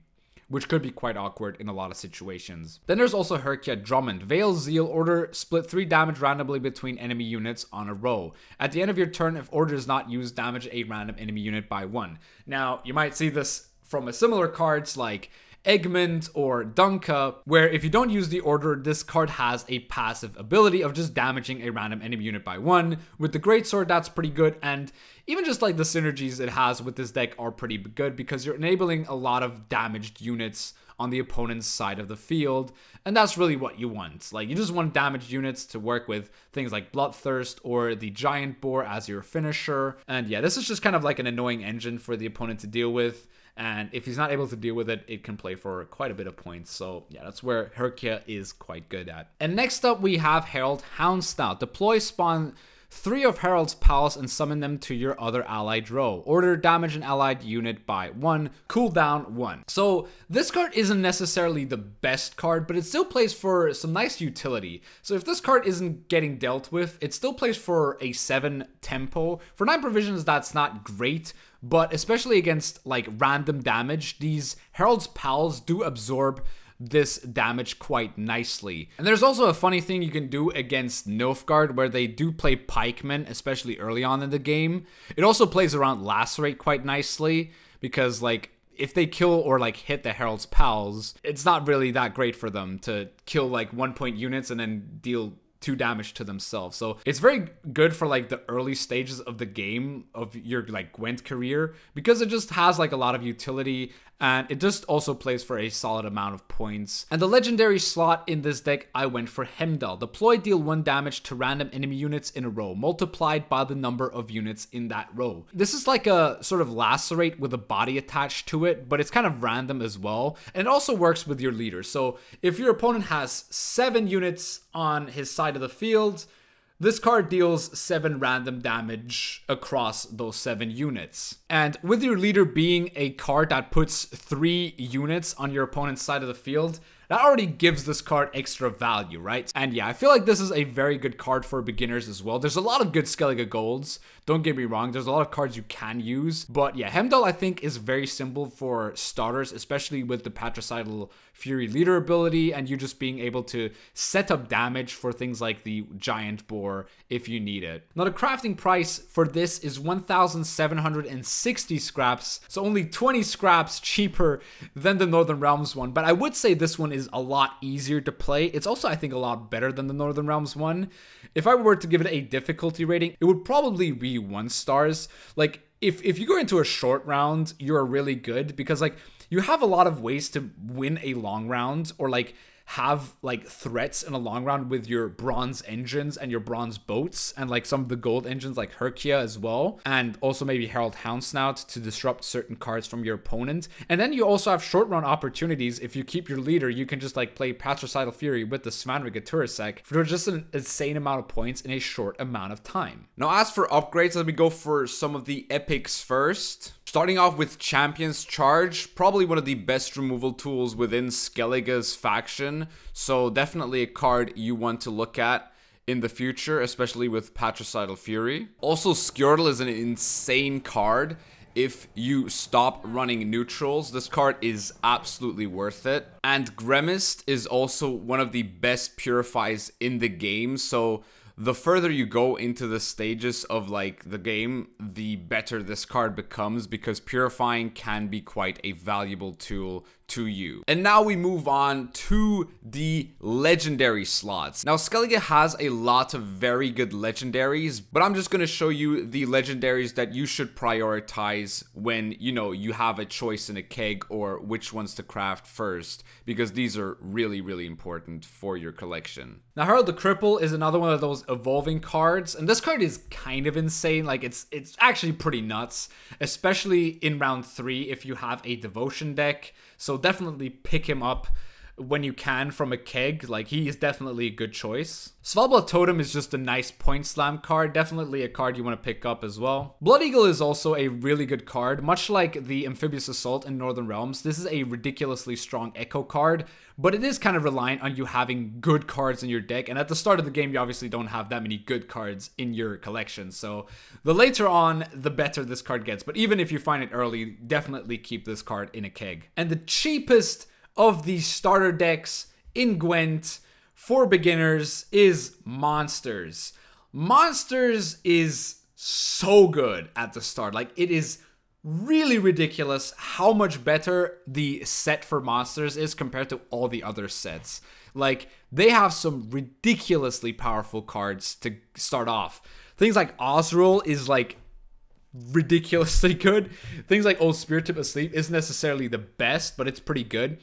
which could be quite awkward in a lot of situations. Then there's also Herkia Drummond. Veil Zeal, order split 3 damage randomly between enemy units on a row. At the end of your turn, if order is not used, damage a random enemy unit by 1. Now, you might see this from a similar cards like Egmont or Dunka, where if you don't use the order, this card has a passive ability of just damaging a random enemy unit by 1. With the Greatsword, that's pretty good, and even just like the synergies it has with this deck are pretty good because you're enabling a lot of damaged units on the opponent's side of the field, and that's really what you want. Like, you just want damaged units to work with things like Bloodthirst or the Giant Boar as your finisher, and yeah, this is just kind of like an annoying engine for the opponent to deal with. And if he's not able to deal with it, it can play for quite a bit of points. So yeah, that's where Herkia is quite good at. And next up, we have Herald Houndsnout. Deploy, spawn 3 of Herald's Pals and summon them to your other allied row. Order, damage an allied unit by 1, cooldown 1. So this card isn't necessarily the best card, but it still plays for some nice utility. So if this card isn't getting dealt with, it still plays for a 7 tempo. For 9 provisions, that's not great, but especially against like random damage, these Herald's Pals do absorb this damage quite nicely. And there's also a funny thing you can do against NILFGAARD where they do play pikemen, especially early on in the game. It also plays around Lacerate quite nicely because like if they kill or like hit the Herald's Pals, it's not really that great for them to kill like 1-point units and then deal 2 damage to themselves. So it's very good for like the early stages of the game of your like Gwent career because it just has like a lot of utility and it just also plays for a solid amount of points. And the legendary slot in this deck, I went for Heimdall. Deploy, deal 1 damage to random enemy units in a row, multiplied by the number of units in that row. This is like a sort of Lacerate with a body attached to it, but it's kind of random as well. And it also works with your leader. So if your opponent has 7 units on his side of the field, this card deals 7 random damage across those 7 units. And with your leader being a card that puts 3 units on your opponent's side of the field, that already gives this card extra value, right? And yeah, I feel like this is a very good card for beginners as well. There's a lot of good Skellige golds, don't get me wrong, there's a lot of cards you can use, but yeah, Heimdall I think is very simple for starters, especially with the Patricidal Fury leader ability and you just being able to set up damage for things like the Giant Boar if you need it. Now the crafting price for this is 1,760 scraps, so only 20 scraps cheaper than the Northern Realms one, but I would say this one is a lot easier to play. It's also, I think, a lot better than the Northern Realms one. If I were to give it a difficulty rating, it would probably be 1 stars. Like, if you go into a short round, you're really good because, like, you have a lot of ways to win a long round or, like, have like threats in a long round with your bronze engines and your bronze boats and like some of the gold engines like Herkia as well, and also maybe Herald Houndsnout to disrupt certain cards from your opponent. And then you also have short run opportunities. If you keep your leader, you can just like play Patricidal Fury with the Svanrig Turisek for just an insane amount of points in a short amount of time. Now as for upgrades, let me go for some of the epics first. Starting off with Champion's Charge, probably one of the best removal tools within Skellige's faction, so definitely a card you want to look at in the future, especially with Patricidal Fury. Also, SCOIA'TAEL is an insane card. If you stop running neutrals, this card is absolutely worth it. And Gremist is also one of the best purifies in the game, so the further you go into the stages of like the game, the better this card becomes because purifying can be quite a valuable tool to you. And now we move on to the legendary slots. Now Skellige has a lot of very good legendaries, but I'm just going to show you the legendaries that you should prioritize when, you know, you have a choice in a keg or which ones to craft first, because these are really, really important for your collection. Now Herald the Cripple is another one of those evolving cards, and this card is kind of insane. Like it's actually pretty nuts, especially in round 3 if you have a devotion deck. So definitely pick him up when you can from a keg. Like, he is definitely a good choice. Svalbard Totem is just a nice point slam card, definitely a card you want to pick up as well. Blood Eagle is also a really good card, much like the Amphibious Assault in Northern Realms. This is a ridiculously strong echo card, but it is kind of reliant on you having good cards in your deck, and at the start of the game you obviously don't have that many good cards in your collection, so the later on the better this card gets. But even if you find it early, definitely keep this card in a keg. And the cheapest of these starter decks in Gwent for beginners is Monsters. Monsters is so good at the start. Like, it is really ridiculous how much better the set for Monsters is compared to all the other sets. Like, they have some ridiculously powerful cards to start off. Things like Osrul is like ridiculously good. Things like Old Spirit Tip Asleep isn't necessarily the best, but it's pretty good.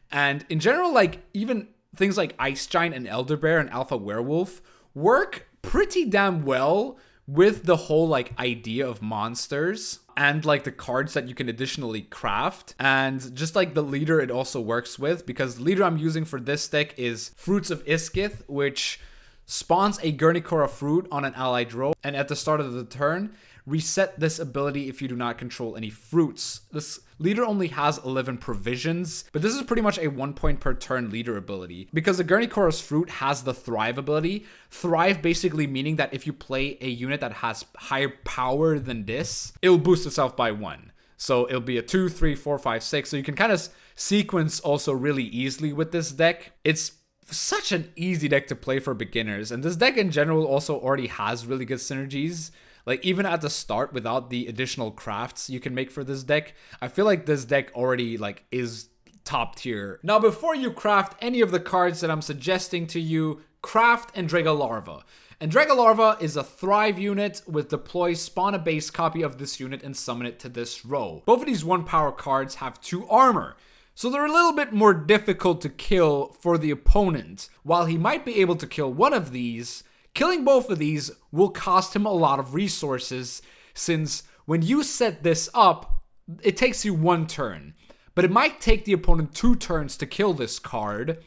And in general, like, even things like Ice Giant and Elder Bear and Alpha Werewolf work pretty damn well with the whole like idea of monsters and like the cards that you can additionally craft, and just like the leader it also works with, because the leader I'm using for this deck is Fruits of Iskith, which spawns a Gurnikora fruit on an allied row, and at the start of the turn reset this ability if you do not control any fruits. This leader only has 11 provisions, but this is pretty much a 1 point per turn leader ability, because the Gurnikora's fruit has the Thrive ability. Thrive basically meaning that if you play a unit that has higher power than this, it'll boost itself by 1. So it'll be a 2, 3, 4, 5, 6. So you can kind of sequence also really easily with this deck. It's such an easy deck to play for beginners, and this deck in general also already has really good synergies. Like, even at the start, without the additional crafts you can make for this deck, I feel like this deck already like is top tier. Now, before you craft any of the cards that I'm suggesting to you, craft Andrega Larva. Andrega Larva is a Thrive unit with deploy, spawn a base copy of this unit and summon it to this row. Both of these 1 power cards have 2 armor, so they're a little bit more difficult to kill for the opponent. While he might be able to kill one of these, killing both of these will cost him a lot of resources, since when you set this up, it takes you 1 turn. But it might take the opponent 2 turns to kill this card,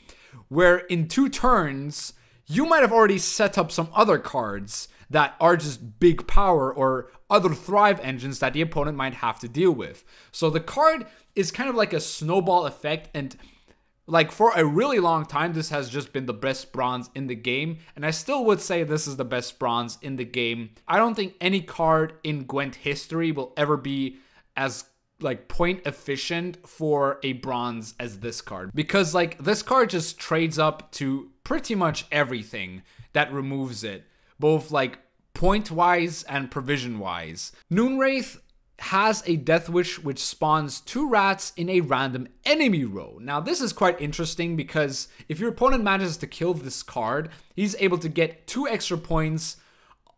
where in 2 turns, you might have already set up some other cards that are just big power or other Thrive engines that the opponent might have to deal with. So the card is kind of like a snowball effect, and like, for a really long time, this has just been the best bronze in the game, and I still would say this is the best bronze in the game. I don't think any card in Gwent history will ever be as like point efficient for a bronze as this card, because like this card just trades up to pretty much everything that removes it, both like point wise and provision wise. Noonwraith has a Death Wish which spawns 2 rats in a random enemy row. Now, this is quite interesting because if your opponent manages to kill this card, he's able to get 2 extra points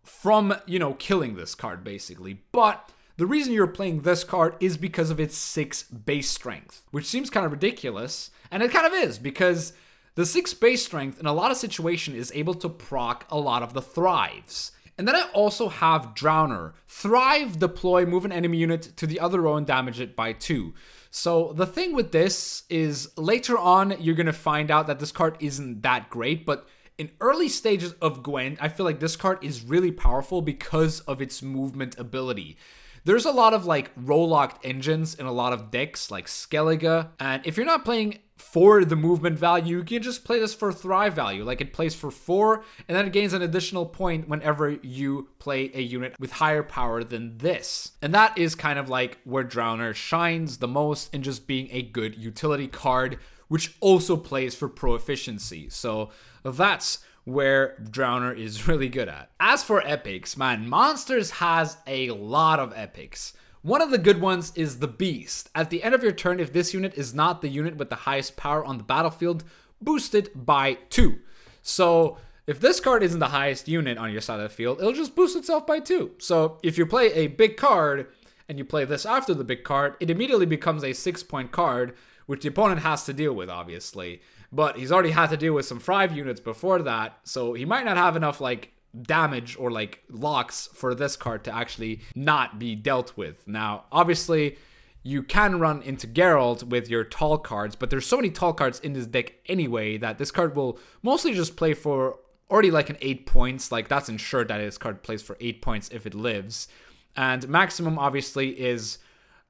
from, you know, killing this card basically. But the reason you're playing this card is because of its 6 base strength, which seems kind of ridiculous, and it kind of is, because the 6 base strength in a lot of situations is able to proc a lot of the Thrives. And then I also have Drowner. Thrive, deploy, move an enemy unit to the other row and damage it by 2. So the thing with this is later on you're going to find out that this card isn't that great, but in early stages of Gwent, I feel like this card is really powerful because of its movement ability. There's a lot of like row-locked engines in a lot of decks like Skellige, and if you're not playing for the movement value, you can just play this for Thrive value. Like, it plays for 4, and then it gains an additional point whenever you play a unit with higher power than this. And that is kind of like where Drowner shines the most, in just being a good utility card, which also plays for pro efficiency. So that's where Drowner is really good at. As for epics, man, Monsters has a lot of epics. One of the good ones is the Beast. At the end of your turn, if this unit is not the unit with the highest power on the battlefield, boost it by 2. So if this card isn't the highest unit on your side of the field, it'll just boost itself by 2. So if you play a big card and you play this after the big card, it immediately becomes a 6-point card, which the opponent has to deal with, obviously. But he's already had to deal with some Thrive units before that, so he might not have enough like damage or like locks for this card to actually not be dealt with. Now, obviously, you can run into Geralt with your tall cards, but there's so many tall cards in this deck anyway that this card will mostly just play for already like an 8 points. Like that's ensured that this card plays for 8 points if it lives. And maximum obviously is,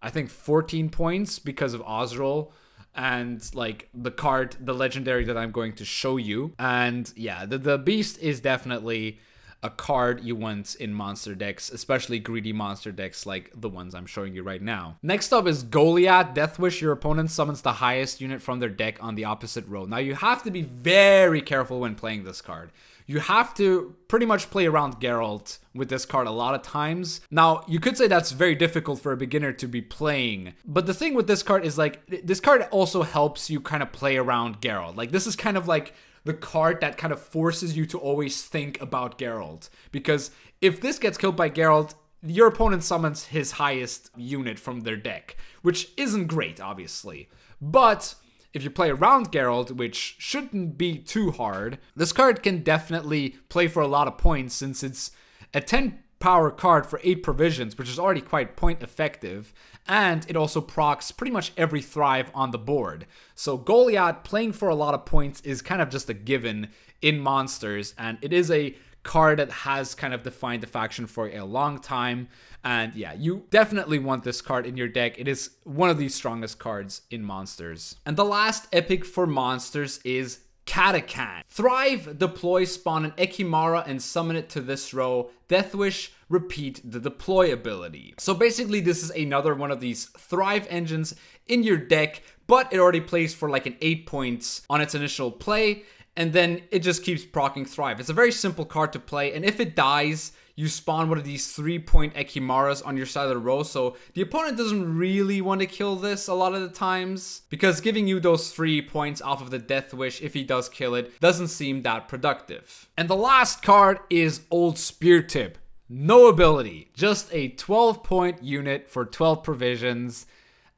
I think, 14 points because of Ozril and like the card, the legendary that I'm going to show you. And yeah, the beast is definitely a card you want in monster decks, especially greedy monster decks like the ones I'm showing you right now. Next up is Goliath. Deathwish. Your opponent summons the highest unit from their deck on the opposite row. Now you have to be very careful when playing this card. You have to pretty much play around Geralt with this card a lot of times. Now, you could say that's very difficult for a beginner to be playing, but the thing with this card is like, this card also helps you kind of play around Geralt. Like this is kind of like the card that kind of forces you to always think about Geralt. Because if this gets killed by Geralt, your opponent summons his highest unit from their deck, which isn't great, obviously. But if you play around Geralt, which shouldn't be too hard, this card can definitely play for a lot of points since it's a 10 power card for 8 provisions, which is already quite point effective, and it also procs pretty much every thrive on the board. So Goliath playing for a lot of points is kind of just a given in monsters, and it is a card that has kind of defined the faction for a long time. And yeah, you definitely want this card in your deck. It is one of the strongest cards in monsters. And the last epic for monsters is Catachan. Thrive, deploy, spawn an Ekimara and summon it to this row. Deathwish, repeat the deploy ability. So basically this is another one of these Thrive engines in your deck, but it already plays for like an 8 points on its initial play, and then it just keeps proccing Thrive. It's a very simple card to play, and if it dies, you spawn one of these 3-point Ekimaras on your side of the row, so the opponent doesn't really want to kill this a lot of the times, because giving you those 3 points off of the Death Wish, if he does kill it, doesn't seem that productive. And the last card is Old Spear Tip. No ability, just a 12-point unit for 12 provisions,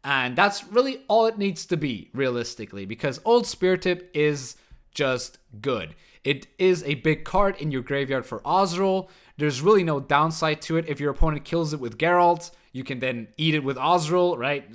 and that's really all it needs to be, realistically, because Old Spear Tip is just good. It is a big card in your graveyard for Ozril. There's really no downside to it. If your opponent kills it with Geralt, you can then eat it with Ozril, right?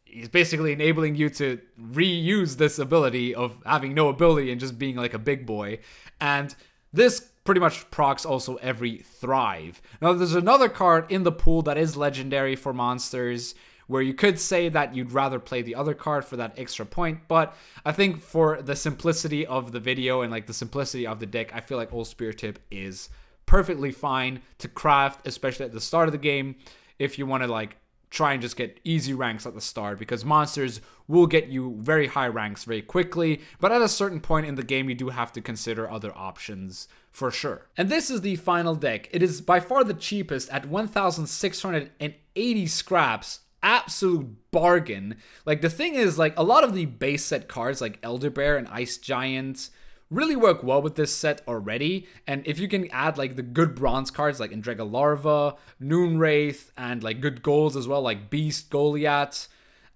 He's basically enabling you to reuse this ability of having no ability and just being like a big boy. And this pretty much procs also every Thrive. Now, there's another card in the pool that is legendary for monsters, where you could say that you'd rather play the other card for that extra point, but I think for the simplicity of the video and like the simplicity of the deck, I feel like Old Spear Tip is perfectly fine to craft, especially at the start of the game, if you want to like try and just get easy ranks at the start, because monsters will get you very high ranks very quickly, but at a certain point in the game you do have to consider other options for sure. And this is the final deck. It is by far the cheapest at 1,680 scraps. Absolute bargain. Like, the thing is, like, a lot of the base set cards like Elder Bear and Ice Giant really work well with this set already, and if you can add like the good bronze cards like Indrega Larva, Noonwraith, and like good golds as well like Beast, Goliath,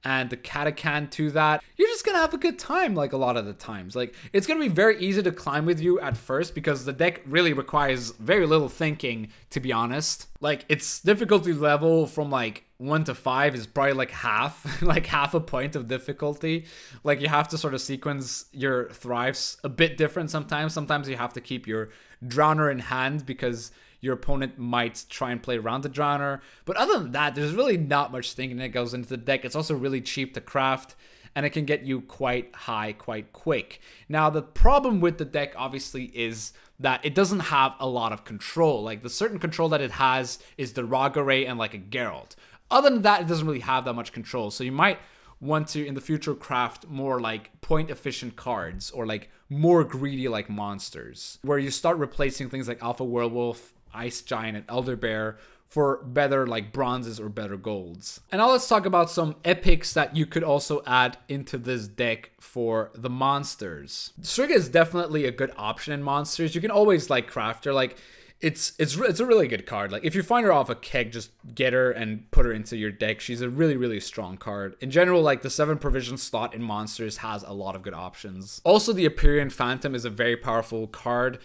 and the Catachan to that, you're just gonna have a good time like a lot of the times. Like, it's gonna be very easy to climb with you at first because the deck really requires very little thinking, to be honest. Like, its difficulty level from like 1 to 5 is probably like half, like half a point of difficulty. Like, you have to sort of sequence your thrives a bit different sometimes. Sometimes you have to keep your Drowner in hand because your opponent might try and play around the Drowner. But other than that, there's really not much thinking that goes into the deck. It's also really cheap to craft, and it can get you quite high quite quick. Now, the problem with the deck obviously is that it doesn't have a lot of control. Like, the certain control that it has is the Ragaray and like a Geralt. Other than that, it doesn't really have that much control. So you might want to, in the future, craft more like point efficient cards or like more greedy like monsters, where you start replacing things like Alpha Werewolf, Ice Giant, and Elder Bear for better like bronzes or better golds. And now let's talk about some epics that you could also add into this deck for the monsters. Striga is definitely a good option in monsters. You can always like craft her. Like, it's a really good card. Like, if you find her off a keg, just get her and put her into your deck. She's a really strong card. In general, like, the 7 provision slot in monsters has a lot of good options. Also, the Empyrean Phantom is a very powerful card.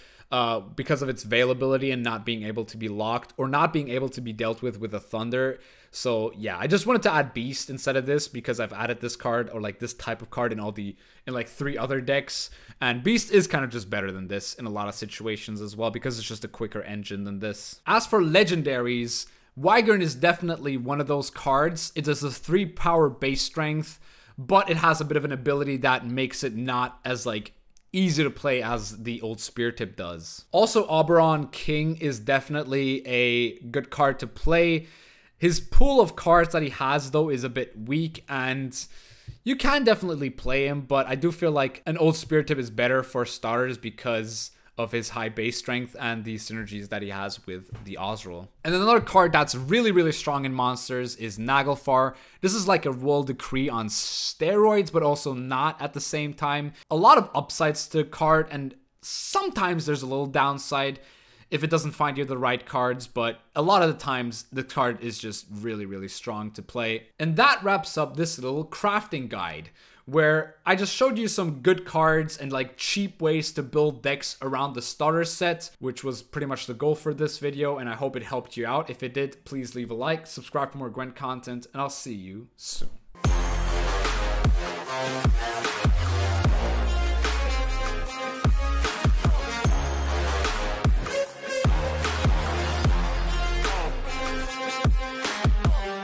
because of its availability and not being able to be locked or not being able to be dealt with a Thunder. So yeah, I just wanted to add Beast instead of this because I've added this card or like this type of card in like 3 other decks, and Beast is kind of just better than this in a lot of situations as well because it's just a quicker engine than this. As for legendaries, Wyvern is definitely one of those cards. It does a 3 power base strength, but it has a bit of an ability that makes it not as like easy to play as the old Spear Tip does. Also, Oberon King is definitely a good card to play. His pool of cards that he has though is a bit weak, and you can definitely play him, but I do feel like an old Spear Tip is better for starters because of his high base strength and the synergies that he has with the Ozreal. And then another card that's really strong in monsters is Naglfar. This is like a Royal Decree on steroids, but also not at the same time. A lot of upsides to the card, and sometimes there's a little downside if it doesn't find you the right cards, but a lot of the times the card is just really strong to play. And that wraps up this little crafting guide, where I just showed you some good cards and like cheap ways to build decks around the starter set, which was pretty much the goal for this video, and I hope it helped you out. If it did, please leave a like, subscribe for more Gwent content, and I'll see you soon.